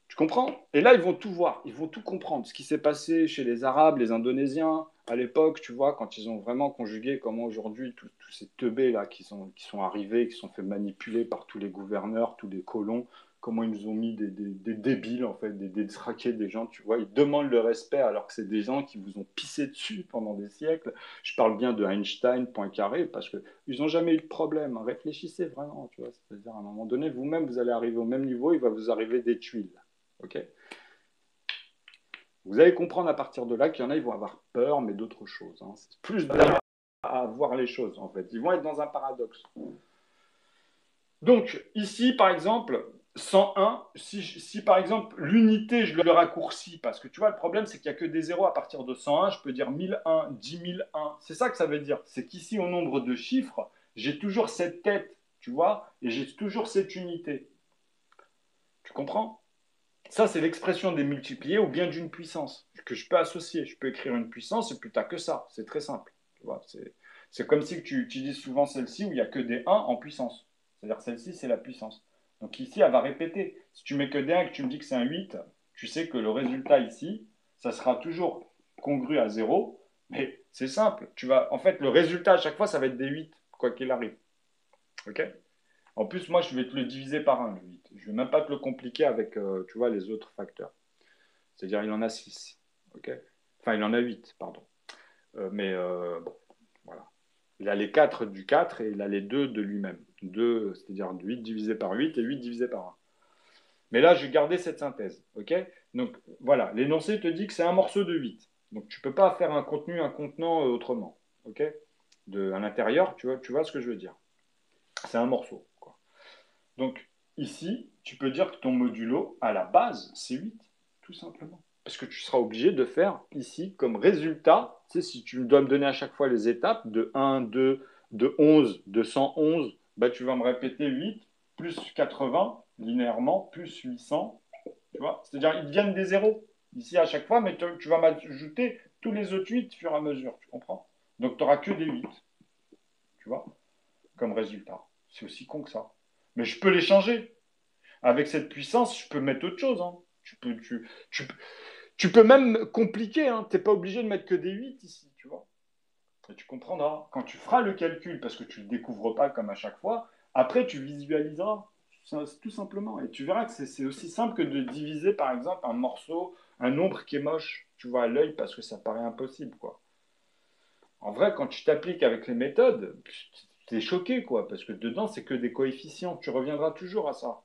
Tu comprends? Et là, ils vont tout voir, ils vont tout comprendre. Ce qui s'est passé chez les Arabes, les Indonésiens, à l'époque, tu vois, quand ils ont vraiment conjugué, comment aujourd'hui, tous ces teubés là qui sont arrivés, qui sont fait manipuler par tous les gouverneurs, tous les colons, comment ils nous ont mis des débiles, en fait, des détraqués, des gens, tu vois, ils demandent le respect alors que c'est des gens qui vous ont pissé dessus pendant des siècles. Je parle bien de Einstein, Poincaré, parce qu'ils n'ont jamais eu de problème. Réfléchissez vraiment, tu vois, c'est-à-dire à un moment donné, vous-même, vous allez arriver au même niveau, il va vous arriver des tuiles. Ok. Vous allez comprendre à partir de là qu'il y en a, ils vont avoir peur, mais d'autres choses. Hein. C'est plus à voir les choses, en fait. Ils vont être dans un paradoxe. Donc, ici, par exemple, 101, si par exemple l'unité, je le raccourcis, parce que tu vois, le problème, c'est qu'il n'y a que des zéros à partir de 101, je peux dire 1001, 10 001. C'est ça que ça veut dire. C'est qu'ici, au nombre de chiffres, j'ai toujours cette tête, tu vois, et j'ai toujours cette unité. Tu comprends? Ça, c'est l'expression des multipliés ou bien d'une puissance que je peux associer. Je peux écrire une puissance et plus tard que ça. C'est très simple. Tu vois, c'est comme si tu utilises souvent celle-ci où il n'y a que des 1 en puissance. C'est-à-dire celle-ci, c'est la puissance. Donc ici, elle va répéter. Si tu mets que des 1 et que tu me dis que c'est un 8, tu sais que le résultat ici, ça sera toujours congru à 0. Mais c'est simple. En fait, le résultat à chaque fois, ça va être des 8, quoi qu'il arrive. OK? En plus, moi, je vais te le diviser par 1, le 8. Je ne vais même pas te le compliquer avec, tu vois, les autres facteurs. C'est-à-dire, il en a 6. OK. Enfin, il en a 8, pardon. Mais bon, voilà. Il a les 4 du 4 et il a les 2 de lui-même. 2, c'est-à-dire 8 divisé par 8 et 8 divisé par 1. Mais là, j'ai gardé cette synthèse. OK. Donc, voilà. L'énoncé te dit que c'est un morceau de 8. Donc, tu ne peux pas faire un contenu, un contenant autrement. OK. À l'intérieur, tu vois ce que je veux dire. C'est un morceau, quoi. Donc, ici, tu peux dire que ton modulo, à la base, c'est 8, tout simplement. Parce que tu seras obligé de faire ici comme résultat, tu sais, si tu dois me donner à chaque fois les étapes de 1, 2, de 11, de 111, bah, tu vas me répéter 8 plus 80 linéairement, plus 800. Tu vois? C'est-à-dire, ils viennent des zéros ici à chaque fois, mais tu vas m'ajouter tous les autres 8 au fur et à mesure. Tu comprends? Donc, tu n'auras que des 8, tu vois, comme résultat. C'est aussi con que ça. Mais je peux les changer. Avec cette puissance, je peux mettre autre chose. Hein. Tu peux même compliquer. Hein. Tu n'es pas obligé de mettre que des 8 ici, tu vois. Et tu comprendras. Quand tu feras le calcul, parce que tu ne le découvres pas comme à chaque fois, après tu visualiseras. Tout simplement. Et tu verras que c'est aussi simple que de diviser, par exemple, un morceau, un nombre qui est moche, tu vois, à l'œil, parce que ça paraît impossible, quoi. En vrai, quand tu t'appliques avec les méthodes, tu es choqué, quoi, parce que dedans, c'est que des coefficients. Tu reviendras toujours à ça.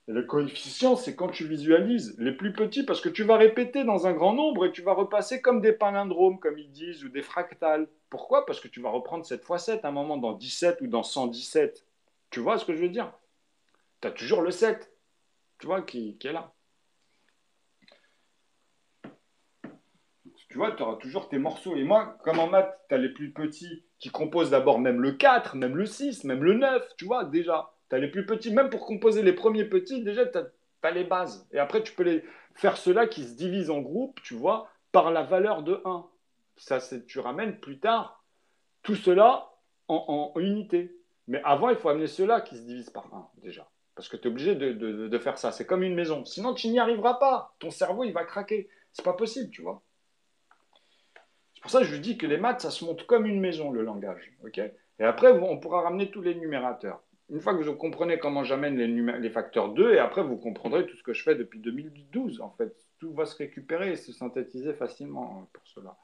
Et le coefficient, c'est quand tu visualises les plus petits, parce que tu vas répéter dans un grand nombre et tu vas repasser comme des palindromes, comme ils disent, ou des fractales. Pourquoi? Parce que tu vas reprendre 7 fois 7 à un moment dans 17 ou dans 117. Tu vois ce que je veux dire? Tu as toujours le 7, tu vois, qui est là. Tu vois, tu auras toujours tes morceaux. Et moi, comme en maths, tu as les plus petits qui composent d'abord même le 4, même le 6, même le 9. Tu vois, déjà. Tu as les plus petits. Même pour composer les premiers petits, déjà, tu as les bases. Et après, tu peux les faire ceux-là qui se divisent en groupes, tu vois, par la valeur de 1. Ça, tu ramènes plus tard tout cela en unité. Mais avant, il faut amener ceux-là qui se divisent par 1, déjà. Parce que tu es obligé de faire ça. C'est comme une maison. Sinon, tu n'y arriveras pas. Ton cerveau, il va craquer. C'est pas possible, tu vois. C'est pour ça que je dis que les maths, ça se monte comme une maison, le langage. Okay, et après, on pourra ramener tous les numérateurs. Une fois que vous comprenez comment j'amène les facteurs 2, et après, vous comprendrez tout ce que je fais depuis 2012, en fait. Tout va se récupérer et se synthétiser facilement pour cela.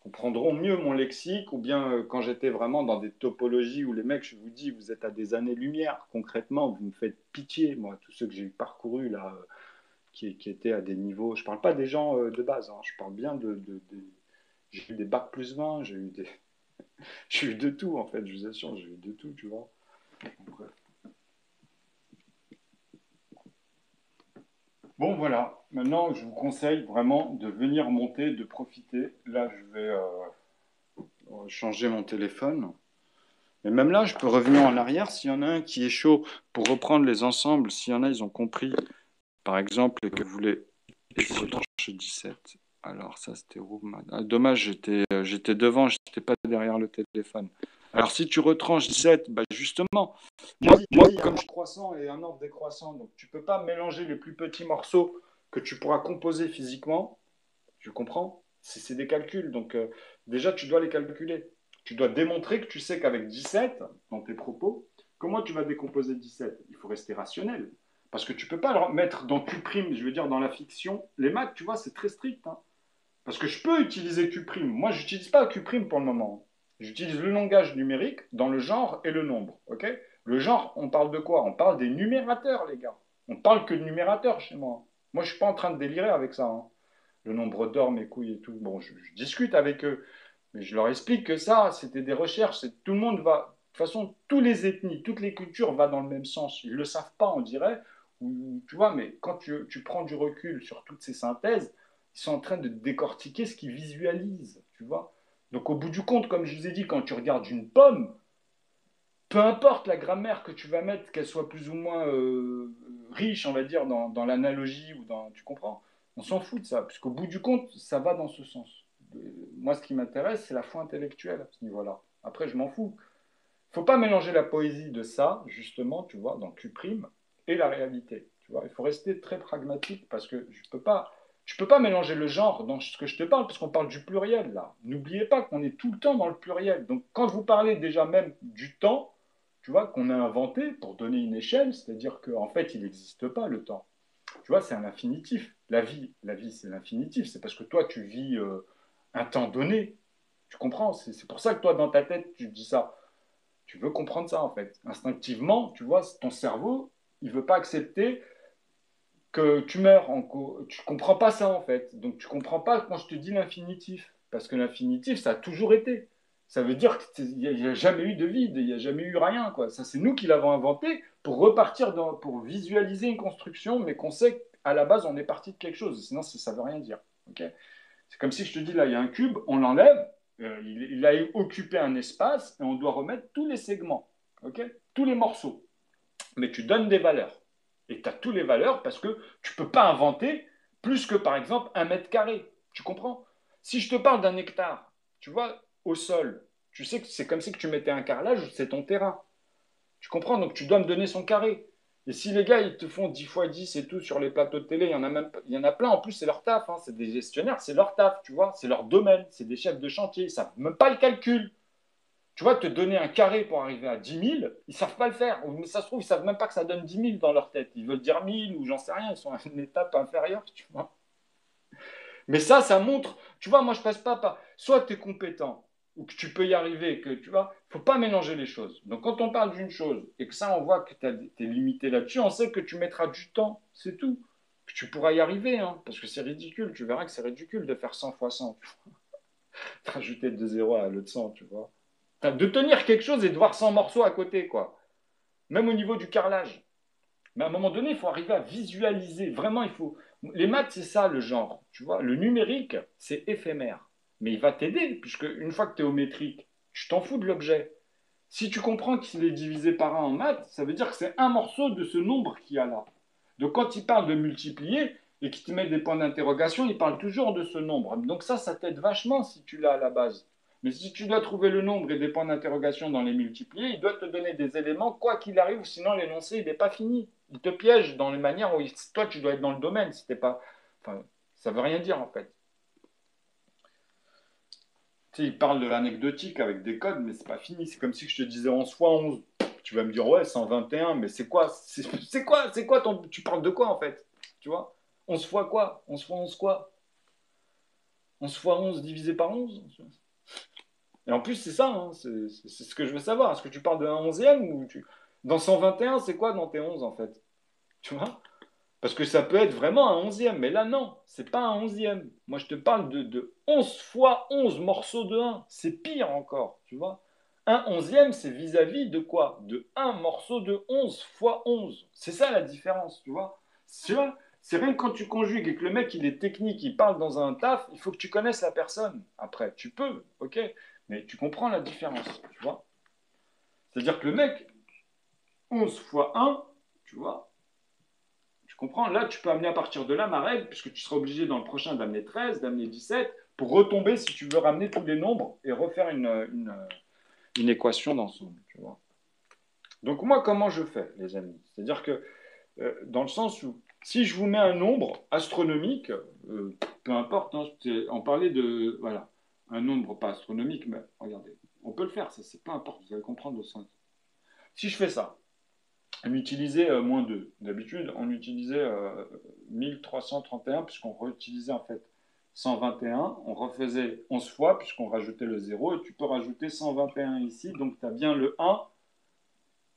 Comprendront mieux mon lexique, ou bien quand j'étais vraiment dans des topologies où les mecs, je vous dis, vous êtes à des années-lumière, concrètement, vous me faites pitié, moi, tous ceux que j'ai parcourus là, qui étaient à des niveaux, je ne parle pas des gens de base, hein, je parle bien j'ai eu des bacs plus 20, j'ai eu de tout, en fait, je vous assure, j'ai eu de tout, tu vois. Donc, ouais. Bon, voilà. Maintenant, je vous conseille vraiment de venir monter, de profiter. Là, je vais changer mon téléphone. Et même là, je peux revenir en arrière s'il y en a un qui est chaud pour reprendre les ensembles. S'il y en a, ils ont compris, par exemple, que vous voulez essayer de trancher 17. Alors, ça, c'était Room. Ah, dommage, j'étais devant, j'étais pas derrière le téléphone. Alors, si tu retranches 17, bah justement, moi comme je croissant et un ordre décroissant, donc tu peux pas mélanger les plus petits morceaux que tu pourras composer physiquement. Tu comprends? C'est des calculs, donc déjà, tu dois les calculer. Tu dois démontrer que tu sais qu'avec 17, dans tes propos, comment tu vas décomposer 17? Il faut rester rationnel. Parce que tu ne peux pas le mettre dans Q', je veux dire dans la fiction. Les maths, tu vois, c'est très strict. Hein. Parce que je peux utiliser Q'. Moi, je n'utilise pas Q' pour le moment. J'utilise le langage numérique dans le genre et le nombre. Okay, le genre, on parle de quoi? On parle des numérateurs, les gars. On parle que de numérateurs chez moi. Moi, je ne suis pas en train de délirer avec ça. Hein. Le nombre d'or, mes couilles et tout. Bon, je discute avec eux. Mais je leur explique que ça, c'était des recherches. Tout le monde va. De toute façon, toutes les ethnies, toutes les cultures vont dans le même sens. Ils ne le savent pas, on dirait. Ou, tu vois, mais quand tu prends du recul sur toutes ces synthèses, ils sont en train de décortiquer ce qu'ils visualisent, tu vois. Donc au bout du compte, comme je vous ai dit, quand tu regardes une pomme, peu importe la grammaire que tu vas mettre, qu'elle soit plus ou moins riche, on va dire, dans l'analogie ou dans... Tu comprends? On s'en fout de ça, puisqu'au bout du compte, ça va dans ce sens. Moi, ce qui m'intéresse, c'est la foi intellectuelle à ce niveau-là. Après, je m'en fous. Il ne faut pas mélanger la poésie de ça, justement, tu vois, dans Q', et la réalité. Tu vois, il faut rester très pragmatique parce que tu peux pas mélanger le genre dans ce que je te parle, parce qu'on parle du pluriel, là. N'oubliez pas qu'on est tout le temps dans le pluriel. Donc, quand vous parlez déjà même du temps, tu vois, qu'on a inventé pour donner une échelle, c'est-à-dire qu'en fait, il n'existe pas le temps. Tu vois, c'est un infinitif. La vie c'est l'infinitif. C'est parce que toi, tu vis un temps donné. Tu comprends? C'est pour ça que toi, dans ta tête, tu dis ça. Tu veux comprendre ça, en fait. Instinctivement, tu vois, ton cerveau, il ne veut pas accepter que tu meurs. Tu ne comprends pas ça, en fait. Donc, tu ne comprends pas quand je te dis l'infinitif. Parce que l'infinitif, ça a toujours été. Ça veut dire qu'il n'y a jamais eu de vide, il n'y a jamais eu rien. Quoi. Ça, c'est nous qui l'avons inventé pour repartir, pour visualiser une construction, mais qu'on sait qu'à la base, on est parti de quelque chose. Sinon, ça ne veut rien dire. Okay, c'est comme si je te dis, là, il y a un cube, on l'enlève, il a occupé un espace, et on doit remettre tous les segments, okay, tous les morceaux. Mais tu donnes des valeurs. Et tu as toutes les valeurs parce que tu ne peux pas inventer plus que, par exemple, 1 mètre carré. Tu comprends? Si je te parle d'un hectare, tu vois, au sol, tu sais que c'est comme si tu mettais un carrelage, c'est ton terrain. Tu comprends? Donc tu dois me donner son carré. Et si les gars, ils te font 10 fois 10 et tout sur les plateaux de télé, il y en a plein, en plus, c'est leur taf. Hein. C'est des gestionnaires, c'est leur taf, tu vois. C'est leur domaine, c'est des chefs de chantier. Ils ne savent même pas le calcul. Tu vois, te donner un carré pour arriver à 10 000, ils ne savent pas le faire. Mais ça se trouve, ils ne savent même pas que ça donne 10 000 dans leur tête. Ils veulent dire 1000 ou j'en sais rien, ils sont à une étape inférieure, tu vois. Mais ça montre, tu vois, moi je passe pas par. Soit tu es compétent, ou que tu peux y arriver, que tu vois, il ne faut pas mélanger les choses. Donc quand on parle d'une chose, et que ça on voit que tu es limité là-dessus, on sait que tu mettras du temps, c'est tout. Que tu pourras y arriver, hein, parce que c'est ridicule, tu verras que c'est ridicule de faire 100 fois 100. De rajouter 2 zéros à l'autre 100, tu vois. De tenir quelque chose et de voir 100 morceaux à côté, quoi. Même au niveau du carrelage. Mais à un moment donné, il faut arriver à visualiser. Vraiment, il faut. Les maths, c'est ça le genre. Tu vois, le numérique, c'est éphémère. Mais il va t'aider, puisque une fois que tu es au métrique, tu t'en fous de l'objet. Si tu comprends qu'il est divisé par un en maths, ça veut dire que c'est un morceau de ce nombre qu'il y a là. Donc quand il parle de multiplier et qu'il te met des points d'interrogation, il parle toujours de ce nombre. Donc ça t'aide vachement si tu l'as à la base. Mais si tu dois trouver le nombre et des points d'interrogation dans les multipliés, il doit te donner des éléments, quoi qu'il arrive, sinon l'énoncé, il n'est pas fini. Il te piège dans les manières où toi, tu dois être dans le domaine. Si t'es pas... Enfin, ça veut rien dire, en fait. Tu sais, il parle de l'anecdotique avec des codes, mais c'est pas fini. C'est comme si je te disais 11 fois 11. Tu vas me dire, ouais, 121, mais c'est quoi? C'est quoi ton... Tu parles de quoi, en fait? Tu vois? 11 fois quoi? 11 fois 11 quoi? 11 fois 11 divisé par 11? Et en plus, c'est ça, hein, c'est ce que je veux savoir. Est-ce que tu parles de 1/11e ou tu... Dans 121, c'est quoi dans tes 11, en fait? Tu vois? Parce que ça peut être vraiment un 11e, mais là, non, c'est pas un 11e. Moi, je te parle de 11 fois 11 morceaux de 1. C'est pire encore, tu vois. Un 11e, c'est vis-à-vis de quoi? De un morceau de 11 fois 11. C'est ça la différence, tu vois. C'est rien que quand tu conjugues et que le mec, il est technique, il parle dans un taf, il faut que tu connaisses la personne. Après, tu peux, ok, mais tu comprends la différence, tu vois. C'est-à-dire que le mec, 11 fois 1, tu vois, tu comprends? Là, tu peux amener à partir de là ma règle, puisque tu seras obligé dans le prochain d'amener 13, d'amener 17, pour retomber si tu veux ramener tous les nombres et refaire une équation d'ensemble, tu vois. Donc moi, comment je fais, les amis? C'est-à-dire que, dans le sens où, si je vous mets un nombre astronomique, peu importe, hein, on parlait de, voilà, un nombre pas astronomique, mais regardez, on peut le faire, ça, c'est peu importe, vous allez comprendre le sens. Si je fais ça, on utilisait moins 2. D'habitude, on utilisait 1331 puisqu'on réutilisait en fait 121. On refaisait 11 fois puisqu'on rajoutait le 0 et tu peux rajouter 121 ici. Donc tu as bien le 1,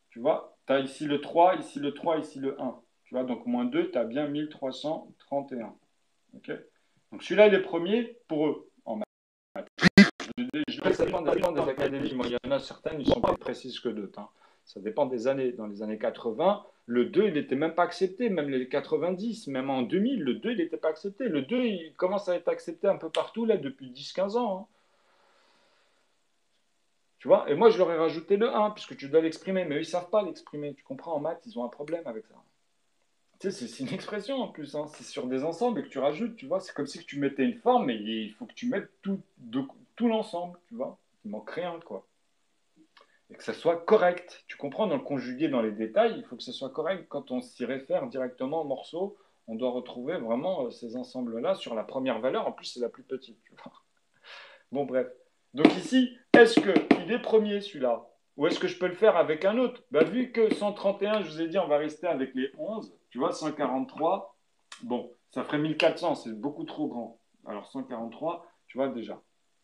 tu vois. Tu as ici le 3, ici le 3, ici le 1. Tu vois, donc moins 2, tu as bien 1331. Ok. Donc celui-là, il est premier pour eux en maths. Ça dépend des académies. Moi, il y en a certaines, ils sont plus précises que d'autres, hein. Ça dépend des années. Dans les années 80, le 2, il n'était même pas accepté. Même les 90, même en 2000, le 2, il n'était pas accepté. Le 2, il commence à être accepté un peu partout, là, depuis 10-15 ans, hein. Tu vois? Et moi, je leur ai rajouté le 1, puisque tu dois l'exprimer. Mais eux, ils ne savent pas l'exprimer. Tu comprends? En maths, ils ont un problème avec ça. Tu sais, c'est une expression en plus, hein. C'est sur des ensembles et que tu rajoutes, tu vois. C'est comme si tu mettais une forme, mais il faut que tu mettes tout l'ensemble, tu vois. Il manque rien, quoi. Et que ça soit correct. Tu comprends, dans le conjugué, dans les détails, il faut que ça soit correct. Quand on s'y réfère directement au morceau, on doit retrouver vraiment ces ensembles-là sur la première valeur. En plus, c'est la plus petite, tu vois. Bon, bref. Donc ici, est-ce qu'il est premier celui-là? Ou est-ce que je peux le faire avec un autre? Bah, vu que 131, je vous ai dit, on va rester avec les 11. Tu vois, 143, bon, ça ferait 1400, c'est beaucoup trop grand. Alors 143, tu vois déjà.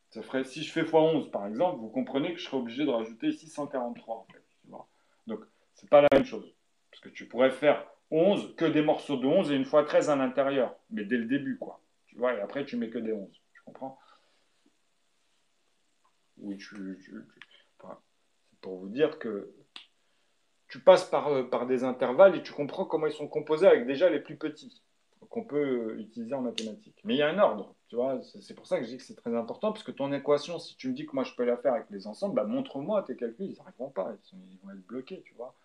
Ça ferait, si je fais x11 par exemple, vous comprenez que je serais obligé de rajouter ici 143 en fait. Tu vois. Donc, c'est pas la même chose. Parce que tu pourrais faire 11, que des morceaux de 11 et une fois 13 à l'intérieur. Mais dès le début, quoi. Tu vois, et après, tu mets que des 11. Tu comprends? Oui, enfin, c'est pour vous dire que tu passes par des intervalles et tu comprends comment ils sont composés avec déjà les plus petits qu'on peut utiliser en mathématiques. Mais il y a un ordre, tu vois, c'est pour ça que je dis que c'est très important, parce que ton équation, si tu me dis que moi je peux la faire avec les ensembles, bah montre-moi tes calculs, ils n'arriveront pas, ils vont être bloqués, tu vois.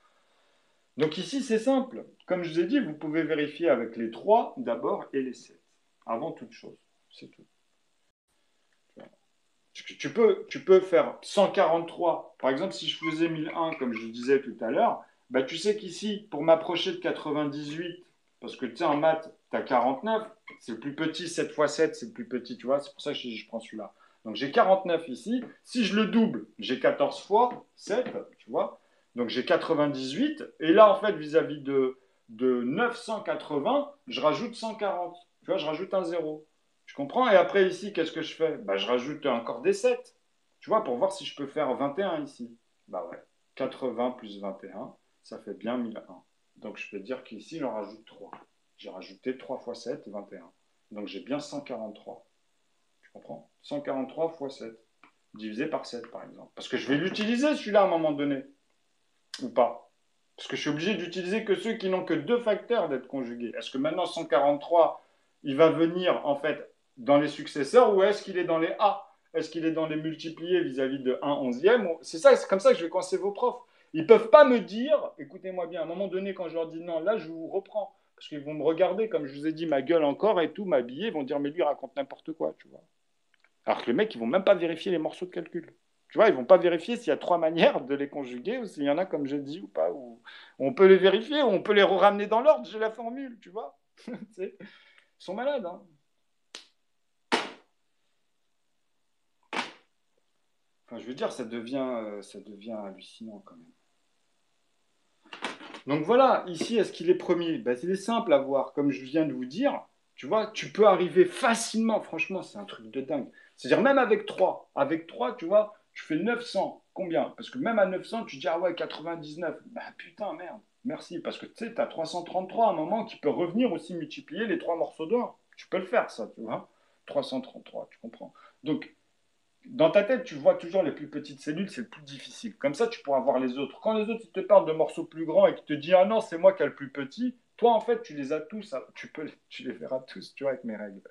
Donc ici, c'est simple. Comme je vous ai dit, vous pouvez vérifier avec les 3 d'abord et les 7, avant toute chose. C'est tout. Tu peux faire 143. Par exemple, si je faisais 1001, comme je disais tout à l'heure, bah, tu sais qu'ici, pour m'approcher de 98, parce que tu sais, en maths, tu as 49, c'est le plus petit, 7 fois 7, c'est le plus petit, tu vois, c'est pour ça que je prends celui-là. Donc j'ai 49 ici. Si je le double, j'ai 14 fois 7, tu vois. Donc j'ai 98. Et là, en fait, vis-à-vis de 980, je rajoute 140. Tu vois, je rajoute un zéro. Tu comprends? Et après, ici, qu'est-ce que je fais? Bah, je rajoute encore des 7. Tu vois, pour voir si je peux faire 21 ici. Bah ouais. 80 plus 21, ça fait bien 1001. Donc, je peux dire qu'ici, j'en rajoute 3. J'ai rajouté 3 fois 7, 21. Donc, j'ai bien 143. Tu comprends? 143 fois 7, divisé par 7, par exemple. Parce que je vais l'utiliser, celui-là, à un moment donné. Ou pas. Parce que je suis obligé d'utiliser que ceux qui n'ont que deux facteurs d'être conjugués. Est-ce que maintenant 143, il va venir en fait dans les successeurs ou est-ce qu'il est dans les A? Est-ce qu'il est dans les multipliés vis-à-vis de 1 onzième? C'est ça, c'est comme ça que je vais coincer vos profs. Ils ne peuvent pas me dire, écoutez-moi bien, à un moment donné, quand je leur dis non, là, je vous reprends. Parce qu'ils vont me regarder, comme je vous ai dit, ma gueule encore et tout, m'habiller, ils vont dire, mais lui, il raconte n'importe quoi, tu vois. Alors que les mecs, ils vont même pas vérifier les morceaux de calcul. Tu vois, ils vont pas vérifier s'il y a trois manières de les conjuguer ou s'il y en a comme j'ai dit ou pas. Ou on peut les vérifier ou on peut les ramener dans l'ordre. J'ai la formule, tu vois. Ils sont malades. Hein. Enfin, je veux dire, ça devient hallucinant quand même. Donc voilà, ici, est-ce qu'il est premier? Ben, c'est simple à voir. Comme je viens de vous dire, tu vois, tu peux arriver facilement. Franchement, c'est un truc de dingue. C'est-à-dire, même avec 3, tu vois, tu fais 900. Combien? Parce que même à 900, tu dis, ah ouais, 99. Ben putain, merde. Merci. Parce que tu sais, tu as 333 à un moment qui peut revenir aussi multiplier les trois morceaux d'or. Tu peux le faire, ça, tu vois. 333, tu comprends. Donc, dans ta tête, tu vois toujours les plus petites cellules, c'est le plus difficile. Comme ça, tu pourras voir les autres. Quand les autres ils te parlent de morceaux plus grands et qu'ils te disent ah non, c'est moi qui ai le plus petit, toi en fait, tu les as tous, tu les verras tous, tu vois, avec mes règles.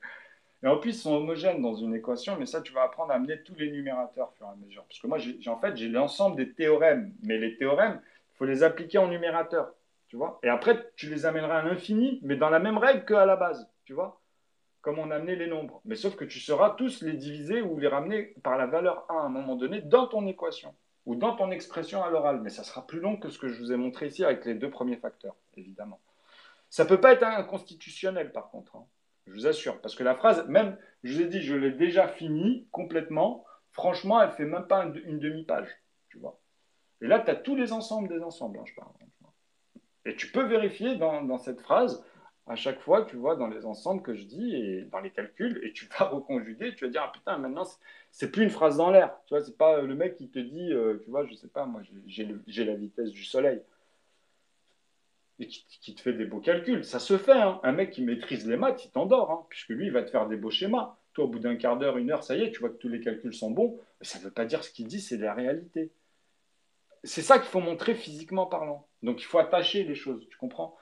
Et en plus, ils sont homogènes dans une équation, mais ça, tu vas apprendre à amener tous les numérateurs au fur et à mesure. Parce que moi, en fait, j'ai l'ensemble des théorèmes, mais les théorèmes, il faut les appliquer en numérateur, tu vois. Et après, tu les amèneras à l'infini, mais dans la même règle qu'à la base, tu vois comme on a amené les nombres. Mais sauf que tu sauras tous les diviser ou les ramener par la valeur 1 à un moment donné dans ton équation ou dans ton expression à l'oral. Mais ça sera plus long que ce que je vous ai montré ici avec les deux premiers facteurs, évidemment. Ça ne peut pas être inconstitutionnel, par contre. Hein. Je vous assure. Parce que la phrase, même, je vous ai dit, je l'ai déjà finie complètement. Franchement, elle ne fait même pas une demi-page. Tu vois. Et là, tu as tous les ensembles des ensembles, hein, je parle. Et tu peux vérifier dans cette phrase, à chaque fois, tu vois, dans les ensembles que je dis et dans les calculs, et tu vas reconjuguer, tu vas dire, ah putain, maintenant, c'est plus une phrase dans l'air. Tu vois, c'est pas le mec qui te dit, tu vois, je sais pas, moi, j'ai la vitesse du soleil, et qui te fait des beaux calculs. Ça se fait, hein. Un mec qui maîtrise les maths, il t'endort, hein, puisque lui, il va te faire des beaux schémas. Toi, au bout d'un quart d'heure, une heure, ça y est, tu vois que tous les calculs sont bons, mais ça ne veut pas dire ce qu'il dit, c'est la réalité. C'est ça qu'il faut montrer physiquement parlant. Donc, il faut attacher les choses, tu comprends?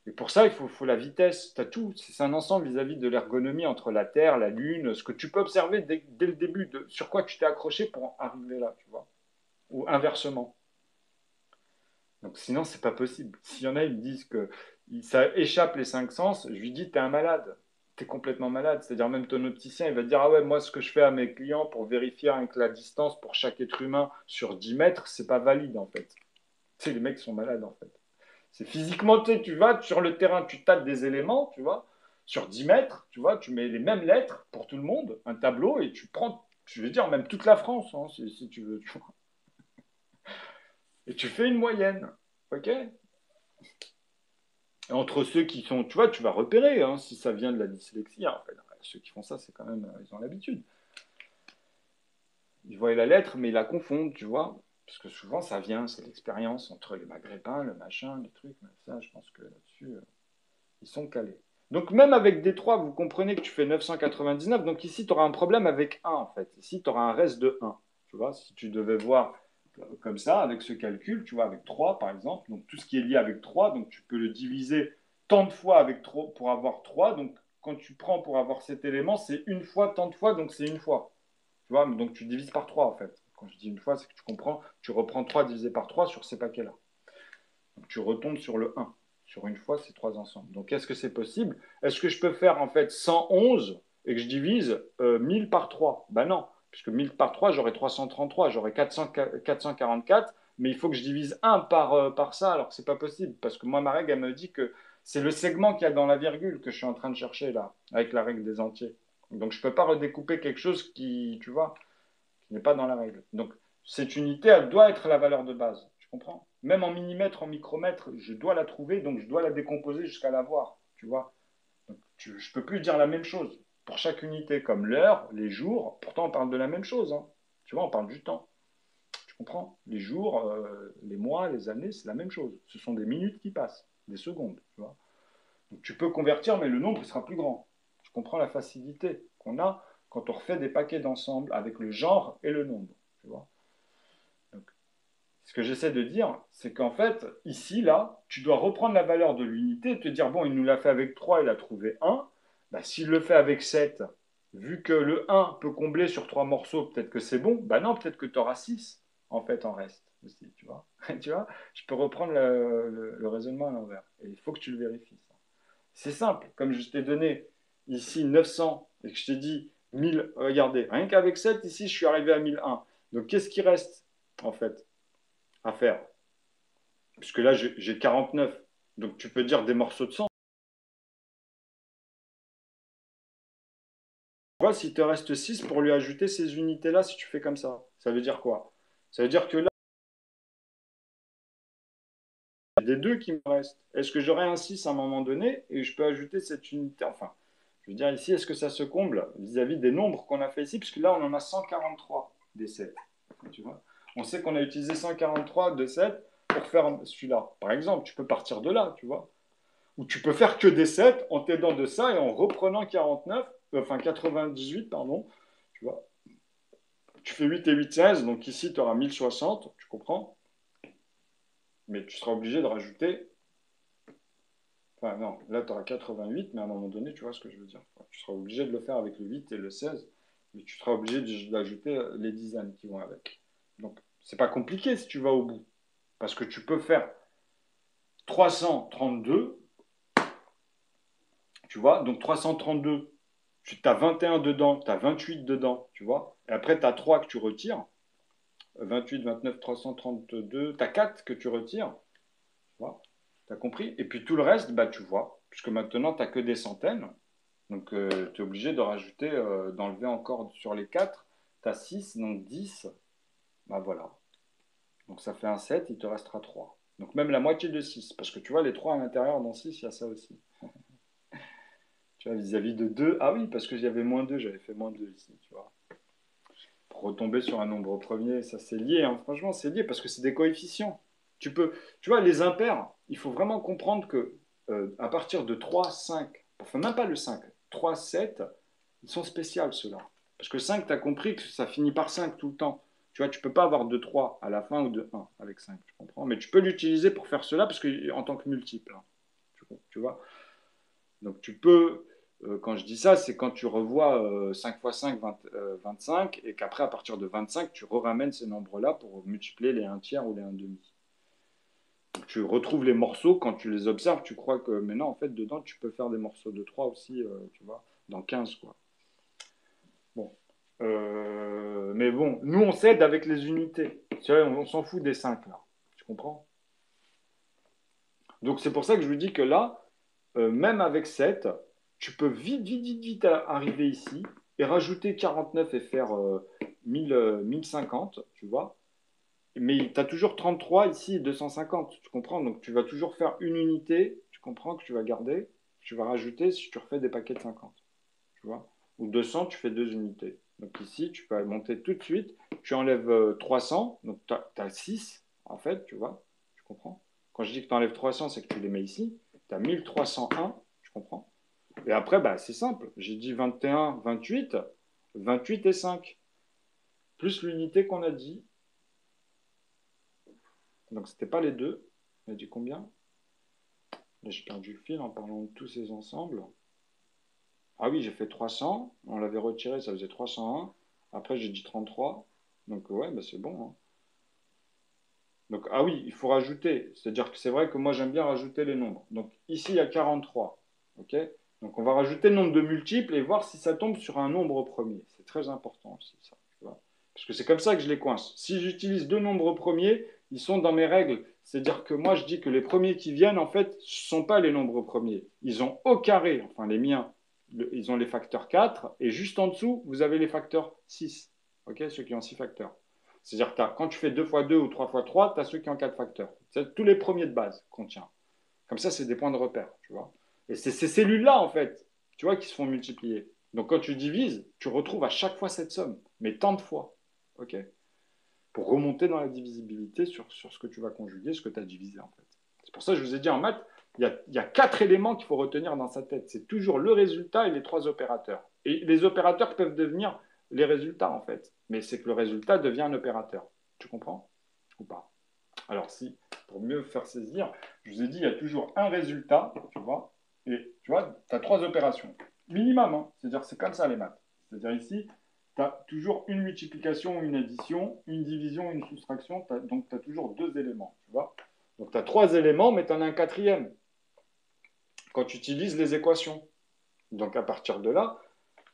Et pour ça, il faut la vitesse. Tu as tout. C'est un ensemble vis-à-vis de l'ergonomie entre la Terre, la Lune, ce que tu peux observer dès le début, sur quoi tu t'es accroché pour arriver là, tu vois. Ou inversement. Donc sinon, c'est pas possible. S'il y en a, ils me disent que ça échappe les cinq sens, je lui dis, t'es un malade. T'es complètement malade. C'est-à-dire même ton opticien, il va te dire, ah ouais, moi, ce que je fais à mes clients pour vérifier avec la distance pour chaque être humain sur 10 mètres, c'est pas valide, en fait. Tu sais, les mecs sont malades, en fait. C'est physiquement, tu vas sur le terrain, tu tapes des éléments, tu vois, sur 10 mètres, tu vois, tu mets les mêmes lettres pour tout le monde, un tableau, et tu prends, je veux dire, même toute la France, hein, si tu veux, tu vois. Et tu fais une moyenne, ok? Et entre ceux qui sont, tu vois, tu vas repérer, hein, si ça vient de la dyslexie, hein, en fait, ceux qui font ça, c'est quand même, ils ont l'habitude. Ils voient la lettre, mais ils la confondent, tu vois. Parce que souvent, ça vient, c'est l'expérience entre les maghrébins, le machin, les trucs, mais ça, je pense que là-dessus, ils sont calés. Donc même avec D3, vous comprenez que tu fais 999. Donc ici, tu auras un problème avec 1, en fait. Ici, tu auras un reste de 1. Tu vois, si tu devais voir comme ça, avec ce calcul, tu vois, avec 3, par exemple. Donc tout ce qui est lié avec 3, donc tu peux le diviser tant de fois avec 3 pour avoir 3. Donc quand tu prends pour avoir cet élément, c'est une fois, tant de fois, donc c'est une fois. Tu vois, donc tu divises par 3, en fait. Quand je dis une fois, c'est que tu comprends, tu reprends 3 divisé par 3 sur ces paquets-là. Donc tu retombes sur le 1. Sur une fois, c'est trois ensembles. Donc est-ce que c'est possible? Est-ce que je peux faire en fait 111 et que je divise 1000 par 3? Ben non, puisque 1000 par 3, j'aurai 333, j'aurai 444, mais il faut que je divise 1 par ça, alors que c'est pas possible, parce que moi, ma règle, elle me dit que c'est le segment qu'il y a dans la virgule que je suis en train de chercher là, avec la règle des entiers. Donc je ne peux pas redécouper quelque chose qui, tu vois, qui n'est pas dans la règle. Donc cette unité, elle doit être la valeur de base. Tu comprends? Même en millimètres, en micromètres, je dois la trouver, donc je dois la décomposer jusqu'à la voir. Tu vois? Donc, je ne peux plus dire la même chose pour chaque unité, comme l'heure, les jours. Pourtant, on parle de la même chose. Hein. Tu vois, on parle du temps. Tu comprends? Les jours, les mois, les années, c'est la même chose. Ce sont des minutes qui passent, des secondes. Tu vois? Donc, tu peux convertir, mais le nombre il sera plus grand. Tu comprends la facilité qu'on a quand on refait des paquets d'ensemble avec le genre et le nombre. Tu vois? Donc, Ce que j'essaie de dire, c'est qu'en fait, ici, là, tu dois reprendre la valeur de l'unité et te dire, bon, il nous l'a fait avec 3, il a trouvé 1. Bah, s'il le fait avec 7, vu que le 1 peut combler sur 3 morceaux, peut-être que c'est bon. Bah non, peut-être que tu auras 6, en fait, en reste aussi, tu vois. Tu vois, je peux reprendre le raisonnement à l'envers. Et il faut que tu le vérifies, ça. C'est simple, comme je t'ai donné ici 900 et que je t'ai dit 1000, regardez, rien qu'avec 7, ici, je suis arrivé à 1001. Donc, qu'est-ce qui reste, en fait, à faire? Puisque là, j'ai 49. Donc, tu peux dire des morceaux de sang. Tu vois, s'il te reste 6 pour lui ajouter ces unités-là, si tu fais comme ça veut dire quoi? Ça veut dire que là, il y a des 2 qui me restent. Est-ce que j'aurai un 6 à un moment donné et je peux ajouter cette unité? Enfin, je veux dire ici, est-ce que ça se comble vis-à-vis des nombres qu'on a fait ici? Puisque là, on en a 143 des 7. Tu vois, on sait qu'on a utilisé 143 de 7 pour faire celui-là. Par exemple, tu peux partir de là, tu vois. Ou tu peux faire que des 7 en t'aidant de ça et en reprenant 49, enfin 98, pardon. Tu vois, tu fais 8 et 8, 16, donc ici tu auras 1060, tu comprends? Mais tu seras obligé de rajouter. Enfin, non, là tu auras 88, mais à un moment donné, tu vois ce que je veux dire. Tu seras obligé de le faire avec le 8 et le 16, mais tu seras obligé d'ajouter les dizaines qui vont avec. Donc, c'est pas compliqué si tu vas au bout. Parce que tu peux faire 332, tu vois, donc 332. Tu as 21 dedans, tu as 28 dedans, tu vois. Et après, tu as 3 que tu retires. 28, 29, 332. Tu as 4 que tu retires. Tu vois. Tu as compris? Et puis tout le reste, bah, tu vois. Puisque maintenant, tu n'as que des centaines. Donc, tu es obligé de rajouter, d'enlever encore sur les 4. Tu as 6, donc 10. Bah voilà. Donc, ça fait un 7, il te restera 3. Donc, même la moitié de 6. Parce que tu vois, les 3 à l'intérieur dans 6, il y a ça aussi. Tu vois, vis-à-vis de 2. Ah oui, parce que j'avais moins 2, j'avais fait moins 2 ici, tu vois. Pour retomber sur un nombre premier, ça c'est lié, hein. Franchement, c'est lié parce que c'est des coefficients. Tu vois, les impairs, il faut vraiment comprendre que à partir de 3, 5, enfin même pas le 5, 3, 7, ils sont spéciaux ceux-là. Parce que 5, tu as compris que ça finit par 5 tout le temps. Tu vois, tu peux pas avoir de 3 à la fin ou de 1 avec 5, tu comprends? Mais tu peux l'utiliser pour faire cela parce que en tant que multiple, hein. Tu vois? Donc tu peux, quand je dis ça, c'est quand tu revois 5 fois 5, 20, 25, et qu'après, à partir de 25, tu ramènes ces nombres-là pour multiplier les 1 tiers ou les 1 demi. Donc tu retrouves les morceaux, quand tu les observes, tu crois que maintenant, en fait, dedans, tu peux faire des morceaux de 3 aussi, tu vois, dans 15, quoi. Bon. Mais bon, nous, on s'aide avec les unités. Tu vois, on s'en fout des 5, là. Tu comprends? Donc c'est pour ça que je vous dis que là, même avec 7, tu peux vite, vite, vite, vite arriver ici et rajouter 49 et faire 1000, 1050, tu vois. Mais tu as toujours 33 ici et 250, tu comprends? Donc tu vas toujours faire une unité, tu comprends, que tu vas garder, tu vas rajouter si tu refais des paquets de 50, tu vois. Ou 200, tu fais deux unités. Donc ici, tu peux monter tout de suite, tu enlèves 300, donc tu as 6, en fait, tu vois, tu comprends? Quand je dis que tu enlèves 300, c'est que tu les mets ici, tu as 1301, tu comprends? Et après, bah, c'est simple. J'ai dit 21, 28, 28 et 5. Plus l'unité qu'on a dit. Donc, c'était pas les deux. On a dit combien? Là, j'ai perdu le fil en parlant de tous ces ensembles. Ah oui, j'ai fait 300. On l'avait retiré, ça faisait 301. Après, j'ai dit 33. Donc, ouais, bah, c'est bon, hein. Donc, ah oui, il faut rajouter. C'est-à-dire que c'est vrai que moi, j'aime bien rajouter les nombres. Donc, ici, il y a 43. OK? Donc, on va rajouter le nombre de multiples et voir si ça tombe sur un nombre premier. C'est très important aussi, ça. Tu vois. Parce que c'est comme ça que je les coince. Si j'utilise deux nombres premiers, ils sont dans mes règles. C'est-à-dire que moi, je dis que les premiers qui viennent, en fait, ce ne sont pas les nombres premiers. Ils ont au carré, enfin les miens, ils ont les facteurs 4. Et juste en dessous, vous avez les facteurs 6. OK? Ceux qui ont 6 facteurs. C'est-à-dire que quand tu fais 2 fois 2 ou 3 fois 3, tu as ceux qui ont 4 facteurs. C'est tous les premiers de base qu'on tient. Comme ça, c'est des points de repère, tu vois. Et c'est ces cellules-là, en fait, tu vois, qui se font multiplier. Donc, quand tu divises, tu retrouves à chaque fois cette somme, mais tant de fois, OK? Pour remonter dans la divisibilité sur ce que tu vas conjuguer, ce que tu as divisé, en fait. C'est pour ça que je vous ai dit en maths, il y a 4 éléments qu'il faut retenir dans sa tête. C'est toujours le résultat et les 3 opérateurs. Et les opérateurs peuvent devenir les résultats, en fait. Mais c'est que le résultat devient un opérateur. Tu comprends ou pas? Alors si, pour mieux faire saisir, je vous ai dit, il y a toujours un résultat, tu vois, et tu vois, tu as 3 opérations. Minimum, hein. C'est-à-dire c'est comme ça les maths. C'est-à-dire ici, tu as toujours une multiplication, une addition, une division, une soustraction, donc tu as toujours 2 éléments, tu vois. Donc tu as 3 éléments, mais tu en as un quatrième quand tu utilises les équations. Donc à partir de là,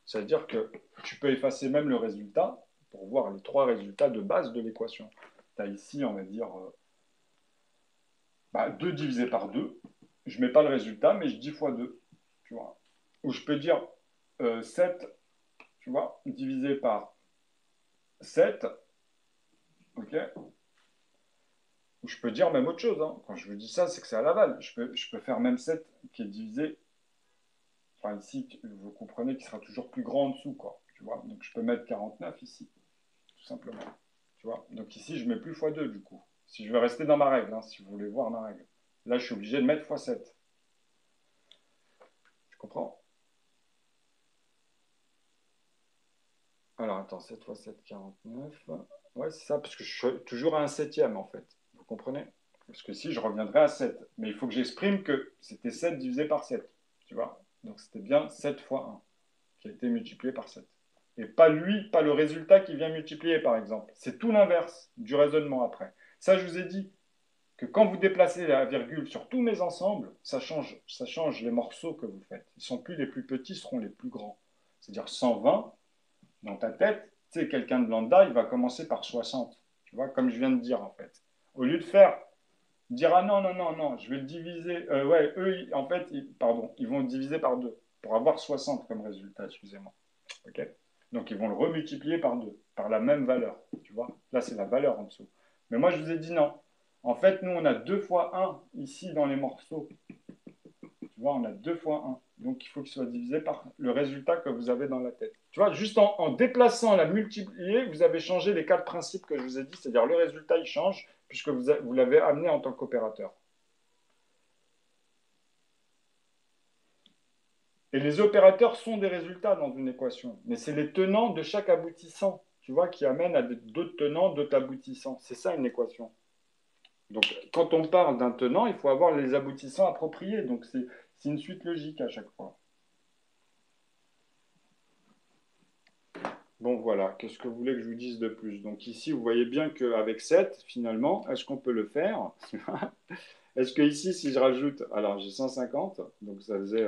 ça veut dire que tu peux effacer même le résultat pour voir les 3 résultats de base de l'équation. Tu as ici, on va dire, 2 divisé par 2. Je ne mets pas le résultat, mais je dis fois 2. Tu vois. Ou je peux dire 7, tu vois, divisé par 7. OK. Ou je peux dire même autre chose. Hein. Quand je vous dis ça, c'est que c'est à l'aval. Je peux faire même 7 qui est divisé. Enfin, ici, vous comprenez qu'il sera toujours plus grand en dessous, quoi. Tu vois. Donc, je peux mettre 49 ici, tout simplement. Tu vois. Donc, ici, je mets plus fois 2, du coup. Si je veux rester dans ma règle, hein, si vous voulez voir ma règle. Là, je suis obligé de mettre fois 7. Tu comprends? Alors, attends, 7 fois 7, 49. Ouais, c'est ça, parce que je suis toujours à un septième, en fait. Vous comprenez? Parce que si, je reviendrai à 7. Mais il faut que j'exprime que c'était 7 divisé par 7. Tu vois? Donc, c'était bien 7 fois 1 qui a été multiplié par 7. Et pas lui, pas le résultat qui vient multiplier, par exemple. C'est tout l'inverse du raisonnement après. Ça, je vous ai dit que quand vous déplacez la virgule sur tous mes ensembles, ça change les morceaux que vous faites. Ils ne sont plus les plus petits, ils seront les plus grands. C'est-à-dire 120, dans ta tête, tu sais, quelqu'un de lambda, il va commencer par 60. Tu vois, comme je viens de dire, en fait. Au lieu de dire, ah non, non, non, non, je vais le diviser. Ouais, eux, en fait, pardon, ils vont le diviser par 2 pour avoir 60 comme résultat, excusez-moi. OK. Donc, ils vont le remultiplier par 2 par la même valeur. Tu vois, là, c'est la valeur en dessous. Mais moi, je vous ai dit non. En fait, nous, on a 2 fois 1 ici dans les morceaux. Tu vois, on a 2 fois 1. Donc, il faut qu'il soit divisé par le résultat que vous avez dans la tête. Tu vois, juste en déplaçant la multiplier, vous avez changé les 4 principes que je vous ai dit. C'est-à-dire, le résultat, il change puisque vous l'avez amené en tant qu'opérateur. Et les opérateurs sont des résultats dans une équation. Mais c'est les tenants de chaque aboutissant, tu vois, qui amènent à d'autres tenants, d'autres aboutissants. C'est ça une équation. Donc, quand on parle d'un tenant, il faut avoir les aboutissants appropriés. Donc, c'est une suite logique à chaque fois. Bon, voilà. Qu'est-ce que vous voulez que je vous dise de plus? Donc, ici, vous voyez bien qu'avec 7, finalement, est-ce qu'on peut le faire? Est-ce que ici, si je rajoute, alors j'ai 150, donc ça faisait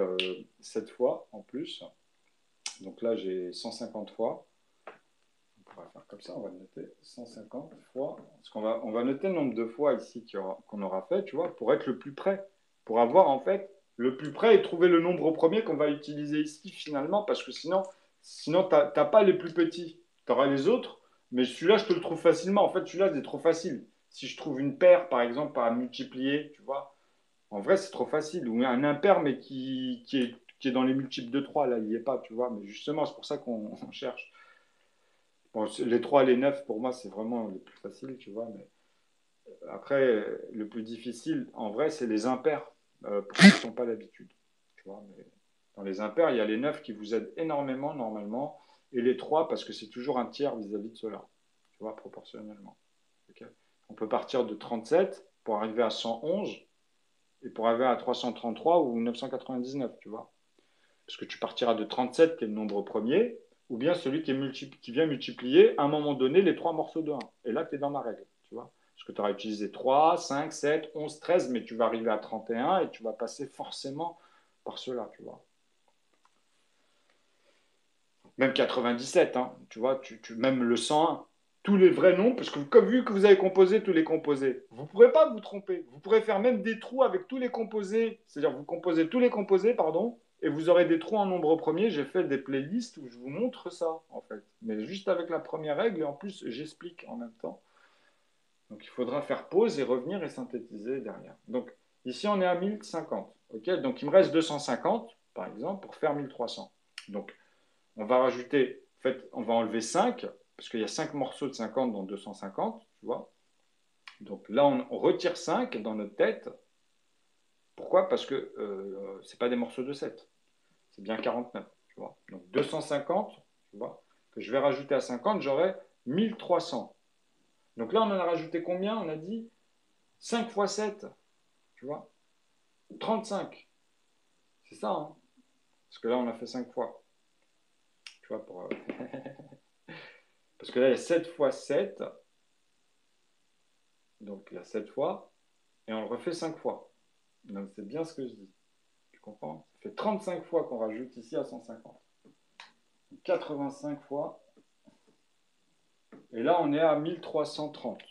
7 fois en plus. Donc là, j'ai 150 fois. On va faire comme ça, on va noter 150 fois. Parce qu'on va noter le nombre de fois ici qu'on aura fait, tu vois, pour être le plus près. Pour avoir en fait le plus près et trouver le nombre premier qu'on va utiliser ici finalement, parce que sinon tu n'as pas les plus petits. Tu auras les autres, mais celui-là, je te le trouve facilement. En fait, celui-là, c'est trop facile. Si je trouve une paire, par exemple, à multiplier, tu vois, en vrai, c'est trop facile. Ou un impair, mais qui est dans les multiples de 3 là, il n'y est pas, tu vois. Mais justement, c'est pour ça qu'on cherche. Bon, les 3 les 9 pour moi, c'est vraiment le plus facile, tu vois. Mais après, le plus difficile, en vrai, c'est les impairs, pour ceux qui n'ont pas l'habitude. Tu vois, mais dans les impairs, il y a les 9 qui vous aident énormément, normalement, et les 3 parce que c'est toujours un tiers vis-à-vis de cela, tu vois, proportionnellement. Okay. On peut partir de 37 pour arriver à 111, et pour arriver à 333 ou 999, tu vois. Parce que tu partiras de 37, qui est le nombre premier, ou bien celui qui vient multiplier à un moment donné les 3 morceaux de 1. Et là, tu es dans ma règle, tu vois. Parce que tu auras utilisé 3, 5, 7, 11, 13, mais tu vas arriver à 31 et tu vas passer forcément par cela, tu vois. Même 97, hein, tu vois, même le 101. Tous les vrais noms, parce que vu que vous avez composé tous les composés, vous ne pourrez pas vous tromper. Vous pourrez faire même des trous avec tous les composés, c'est-à-dire vous composez tous les composés, pardon, et vous aurez des trous en nombre premier. J'ai fait des playlists où je vous montre ça, en fait. Mais juste avec la première règle, et en plus, j'explique en même temps. Donc il faudra faire pause et revenir et synthétiser derrière. Donc ici, on est à 1050. Okay, donc il me reste 250, par exemple, pour faire 1300. Donc on va rajouter, en fait, on va enlever 5, parce qu'il y a 5 morceaux de 50 dans 250, tu vois. Donc là, on retire 5 dans notre tête. Pourquoi? Parce que ce n'est pas des morceaux de 7, c'est bien 49, tu vois. Donc 250, tu vois, que je vais rajouter à 50, j'aurai 1300. Donc là, on en a rajouté combien? On a dit 5 fois 7, tu vois, 35. C'est ça, hein. Parce que là, on a fait 5 fois. Tu vois, parce que là, il y a 7 fois 7. Donc, il y a 7 fois. Et on le refait 5 fois. Donc, c'est bien ce que je dis. Tu comprends? Ça fait 35 fois qu'on rajoute ici à 150. 85 fois. Et là, on est à 1330.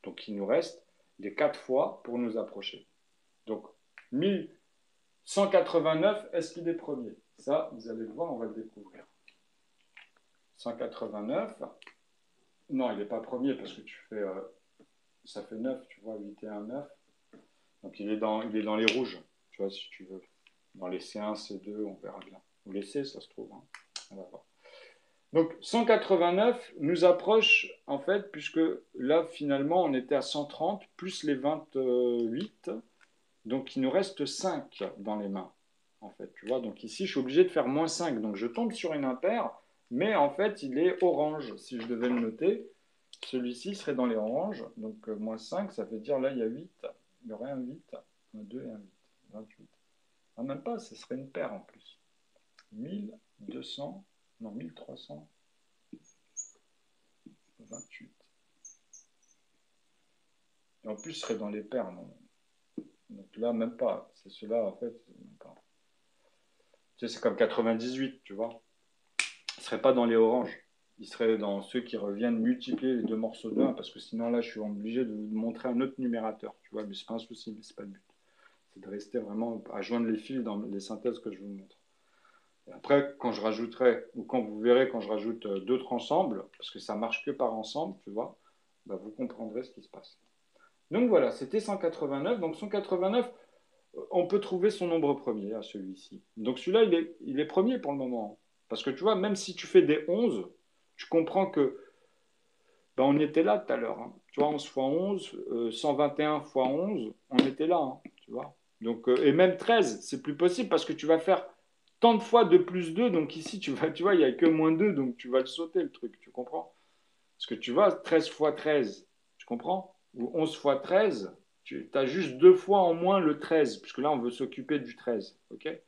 Donc, il nous reste les 4 fois pour nous approcher. Donc, 1189, est-ce qu'il est premier? Ça, vous allez le voir, on va le découvrir. 189. Non, il n'est pas premier parce que tu fais, ça fait 9, tu vois, 8 et 1, 9. Donc, il est dans les rouges, tu vois, si tu veux. Dans les C1, C2, on verra bien. Ou les C, ça se trouve, hein. On va voir. Donc 189 nous approche, en fait, puisque là, finalement, on était à 130, plus les 28. Donc, il nous reste 5 dans les mains, en fait. Tu vois, donc ici, je suis obligé de faire moins 5. Donc, je tombe sur une impaire, mais en fait, il est orange. Si je devais le noter, celui-ci serait dans les oranges. Donc, moins 5, ça veut dire, là, il y a 8. Il y aurait un 8, un 2 et un 8. 28. Ah, même pas, ce serait une paire en plus. 1200, non, 1328. Et en plus, ce serait dans les paires, non. Donc là, même pas. C'est cela, en fait, même pas. Tu sais, c'est comme 98, tu vois. Il ne serait pas dans les oranges. Il serait dans ceux qui reviennent multiplier les deux morceaux de 1, parce que sinon, là, je suis obligé de vous montrer un autre numérateur, tu vois. Mais c'est pas un souci, mais c'est pas le but. C'est de rester vraiment à joindre les fils dans les synthèses que je vous montre. Et après, quand je rajouterai, ou quand vous verrez quand je rajoute d'autres ensembles, parce que ça marche que par ensemble, tu vois, bah, vous comprendrez ce qui se passe. Donc voilà, c'était 189. Donc 189, on peut trouver son nombre premier à celui-ci. Donc celui-là, il est premier pour le moment. Parce que tu vois, même si tu fais des 11, tu comprends que bah, on était là tout à l'heure, hein. Tu vois, 11 fois 11, 121 fois 11, on était là, hein, tu vois. Donc, et même 13, c'est plus possible parce que tu vas faire tant de fois 2 plus 2. Donc ici, tu vois, il n'y a que moins 2, donc tu vas le sauter, le truc, tu comprends? Parce que tu vois, 13 fois 13, tu comprends? Ou 11 fois 13, tu as juste 2 fois en moins le 13, puisque là, on veut s'occuper du 13, ok?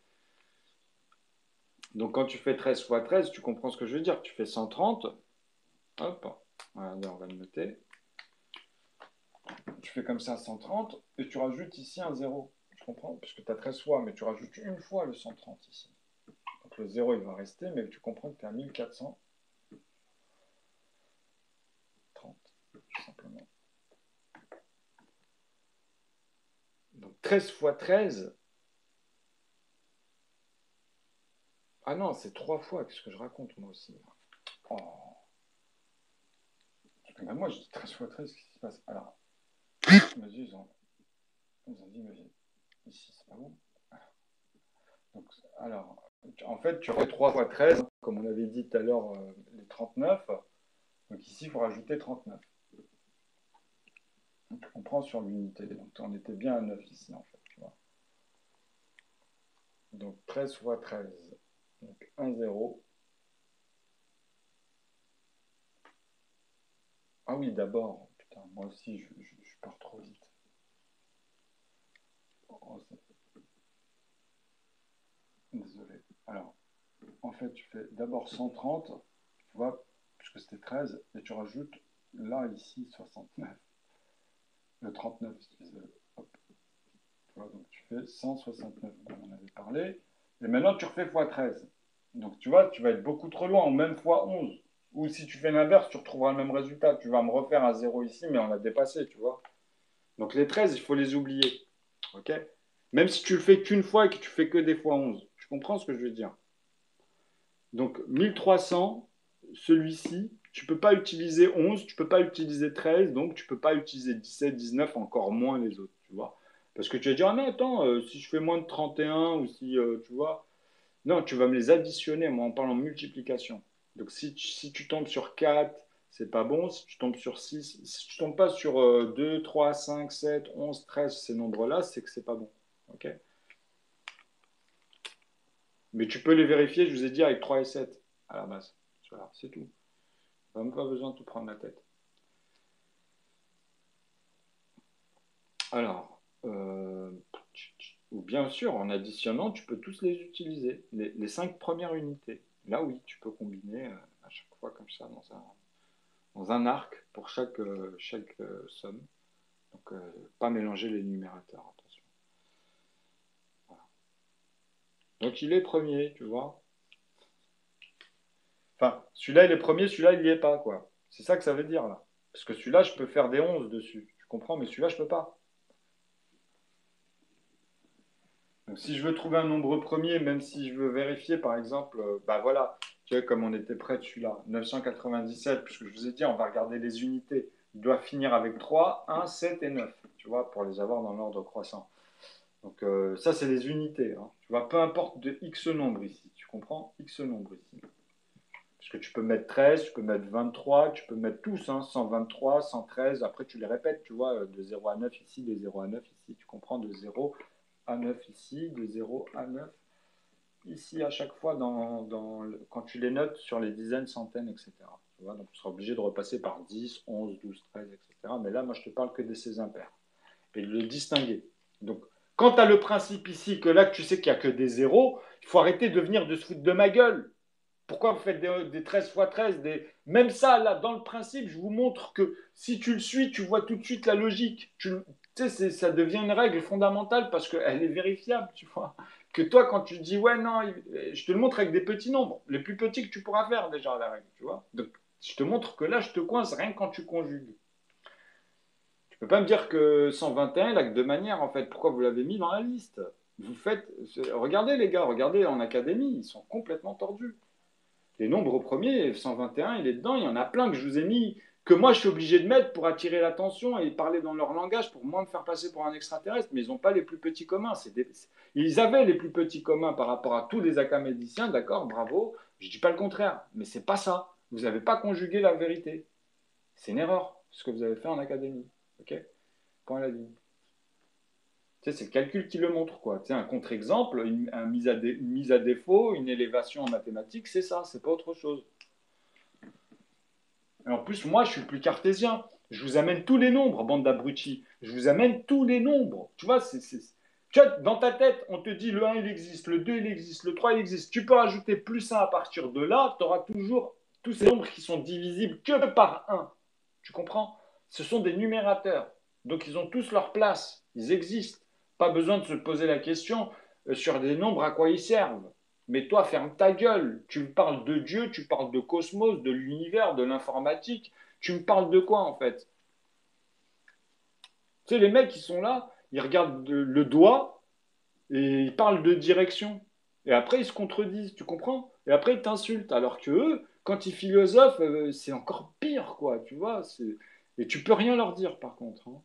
Donc quand tu fais 13 fois 13, tu comprends ce que je veux dire. Tu fais 130, hop, voilà, on va le noter. Tu fais comme ça 130 et tu rajoutes ici un 0. Tu comprends? Puisque tu as 13 fois, mais tu rajoutes une fois le 130 ici. Donc le 0 il va rester, mais tu comprends que tu es à 1430, tout simplement. Donc 13 fois 13. Ah non, c'est 3 fois. Qu'est-ce que je raconte moi aussi? Oh. Même moi je dis 13 fois 13, qu'est-ce qui se passe? Alors, vas-y, ils ont dit, mais ici c'est pas bon. Donc, alors, en fait, tu aurais 3 fois 13, comme on avait dit tout à l'heure, les 39. Donc ici, il faut rajouter 39. Donc, on prend sur l'unité. Donc on était bien à 9 ici, en fait. Tu vois. Donc 13 fois 13. Donc 1, 0. Ah oui, d'abord. Putain, moi aussi, je pars trop vite. Oh, désolé. Alors, en fait, tu fais d'abord 130, tu vois, puisque c'était 13, et tu rajoutes là, ici, 69. Le 39, excusez-moi. Hop. Tu vois, donc tu fais 169, on en avait parlé. Et maintenant, tu refais x 13. Donc tu vois, tu vas être beaucoup trop loin, ou même fois 11. Ou si tu fais l'inverse, tu retrouveras le même résultat. Tu vas me refaire un 0 ici, mais on l'a dépassé, tu vois. Donc les 13, il faut les oublier. Ok? Même si tu le fais qu'une fois et que tu fais que des fois 11. Tu comprends ce que je veux dire? Donc 1300, celui-ci, tu ne peux pas utiliser 11, tu ne peux pas utiliser 13, donc tu ne peux pas utiliser 17, 19, encore moins les autres, tu vois. Parce que tu vas dire, ah mais attends, si je fais moins de 31, ou si, tu vois, non, tu vas me les additionner, moi on parle en multiplication. Donc si tu tombes sur 4, c'est pas bon. Si tu tombes sur 6, si tu tombes pas sur 2, 3, 5, 7, 11, 13, ces nombres-là, c'est que c'est pas bon. Ok? Mais tu peux les vérifier, je vous ai dit, avec 3 et 7 à la base. Voilà, c'est tout. Même pas besoin de tout prendre la tête. Alors, ou bien sûr, en additionnant, tu peux tous les utiliser, les 5 premières unités. Là, oui, tu peux combiner à chaque fois comme ça dans un arc pour chaque somme. Donc, pas mélanger les numérateurs, attention. Voilà. Donc, il est premier, tu vois. Enfin, celui-là, il est premier, celui-là, il n'y est pas, quoi. C'est ça que ça veut dire, là. Parce que celui-là, je peux faire des 11 dessus. Tu comprends? Mais celui-là, je peux pas. Donc, si je veux trouver un nombre premier, même si je veux vérifier, par exemple, bah voilà, tu vois, comme on était près de celui-là, 997, puisque je vous ai dit, on va regarder les unités. Il doit finir avec 3, 1, 7 et 9, tu vois, pour les avoir dans l'ordre croissant. Donc, ça, c'est les unités. Hein. Tu vois, peu importe de X nombre ici, tu comprends? X nombre ici. Parce que tu peux mettre 13, tu peux mettre 23, tu peux mettre tous, hein, 123, 113, après tu les répètes, tu vois, de 0 à 9 ici, de 0 à 9 ici, tu comprends, de 0 à 9 ici, de 0 à 9 ici, à chaque fois, quand tu les notes sur les dizaines, centaines, etc. Tu vois, donc tu seras obligé de repasser par 10, 11, 12, 13, etc. Mais là, moi, je te parle que de ces impairs. Et de le distinguer. Donc, quand tu as le principe ici, que là, tu sais qu'il n'y a que des zéros, il faut arrêter de venir de se foutre de ma gueule. Pourquoi vous faites des 13 fois 13 Même ça, là, dans le principe, je vous montre que si tu le suis, tu vois tout de suite la logique. Tu sais, ça devient une règle fondamentale parce qu'elle est vérifiable, tu vois. Que toi, quand tu dis, ouais, non, je te le montre avec des petits nombres, les plus petits que tu pourras faire déjà, la règle, tu vois. Donc, je te montre que là, je te coince rien que quand tu conjugues. Tu peux pas me dire que 121, il a que deux manières, en fait. Pourquoi vous l'avez mis dans la liste? Vous faites... Regardez, les gars, regardez en académie, ils sont complètement tordus. Les nombres premiers, 121, il est dedans. Il y en a plein que je vous ai mis, que moi je suis obligé de mettre pour attirer l'attention et parler dans leur langage pour moins me faire passer pour un extraterrestre. Mais ils n'ont pas les plus petits communs. Ils avaient les plus petits communs par rapport à tous les académiciens, d'accord, bravo. Je ne dis pas le contraire, mais c'est pas ça. Vous n'avez pas conjugué la vérité. C'est une erreur, ce que vous avez fait en académie. Ok? Point à la ligne. Tu sais, c'est le calcul qui le montre, quoi. Tu sais, un contre-exemple, une mise à défaut, une élévation en mathématiques, c'est ça, c'est pas autre chose. Et en plus, moi, je suis plus cartésien. Je vous amène tous les nombres, bande d'abrutis. Je vous amène tous les nombres. Tu vois, tu vois, dans ta tête, on te dit le 1, il existe, le 2, il existe, le 3, il existe. Tu peux rajouter plus 1 à partir de là, tu auras toujours tous ces nombres qui sont divisibles que par 1. Tu comprends? Ce sont des numérateurs. Donc, ils ont tous leur place. Ils existent. Pas besoin de se poser la question sur des nombres à quoi ils servent. Mais toi, ferme ta gueule. Tu me parles de Dieu, tu parles de cosmos, de l'univers, de l'informatique. Tu me parles de quoi, en fait? Tu sais, les mecs qui sont là, ils regardent le doigt et ils parlent de direction. Et après, ils se contredisent, tu comprends? Et après, ils t'insultent. Alors que eux, quand ils philosophent, c'est encore pire, quoi, tu vois? Et tu peux rien leur dire, par contre. Hein.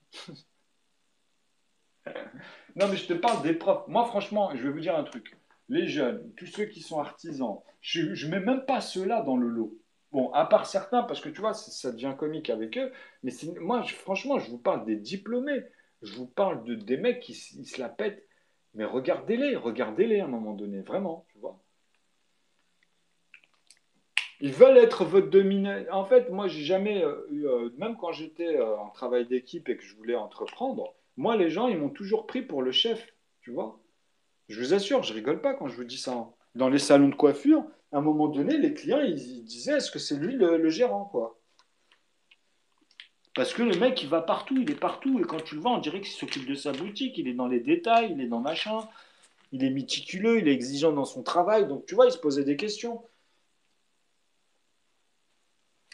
Non, mais je te parle des profs. Moi, franchement, je vais vous dire un truc. Les jeunes, tous ceux qui sont artisans, je ne mets même pas ceux-là dans le lot. Bon, à part certains, parce que tu vois, ça devient comique avec eux. Mais moi, franchement, je vous parle des diplômés. Je vous parle des mecs qui ils se la pètent. Mais regardez-les à un moment donné, vraiment, tu vois. Ils veulent être votre dominant. En fait, moi, j'ai jamais eu, même quand j'étais en travail d'équipe et que je voulais entreprendre, moi, les gens, ils m'ont toujours pris pour le chef, tu vois. Je vous assure, je rigole pas quand je vous dis ça. Hein. Dans les salons de coiffure, à un moment donné, les clients, ils disaient, est-ce que c'est lui le gérant, quoi? Parce que le mec, il va partout, il est partout. Et quand tu le vois, on dirait qu'il s'occupe de sa boutique. Il est dans les détails, il est dans machin. Il est méticuleux, il est exigeant dans son travail. Donc, tu vois, il se posait des questions.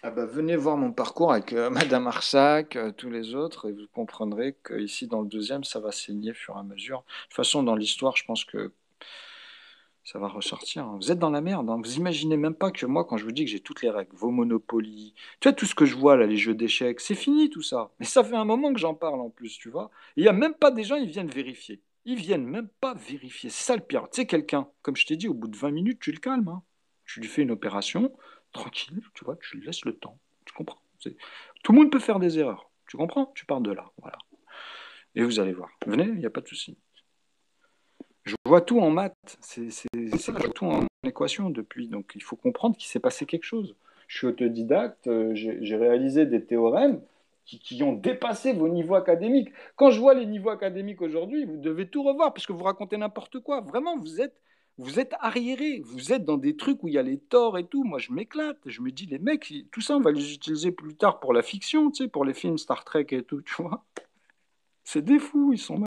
Ah bah, venez voir mon parcours avec Madame Arsac, tous les autres, et vous comprendrez qu'ici, dans le deuxième, ça va saigner au fur et à mesure. De toute façon, dans l'histoire, je pense que ça va ressortir. Hein. Vous êtes dans la merde. Hein. Vous imaginez même pas que moi, quand je vous dis que j'ai toutes les règles, vos Monopoly, tu vois, tout ce que je vois là, les jeux d'échecs, c'est fini tout ça. Mais ça fait un moment que j'en parle en plus, tu vois. Il n'y a même pas des gens, ils viennent vérifier. Ils viennent même pas vérifier. C'est ça le pire. Tu sais, quelqu'un, comme je t'ai dit, au bout de 20 minutes, tu le calmes. Hein. Tu lui fais une opération, tranquille, tu vois, tu lui laisses le temps. Tu comprends? Tout le monde peut faire des erreurs. Tu comprends? Tu pars de là. Voilà. Et vous allez voir. Venez, il n'y a pas de souci. Je vois tout en maths, je vois tout en équation depuis, donc il faut comprendre qu'il s'est passé quelque chose. Je suis autodidacte, j'ai réalisé des théorèmes, qui ont dépassé vos niveaux académiques. Quand je vois les niveaux académiques aujourd'hui, vous devez tout revoir parce que vous racontez n'importe quoi. Vraiment, vous êtes arriérés. Vous êtes dans des trucs où il y a les torts et tout. Moi, je m'éclate. Je me dis, les mecs, tout ça, on va les utiliser plus tard pour la fiction, tu sais, pour les films Star Trek et tout, tu vois. C'est des fous, ils sont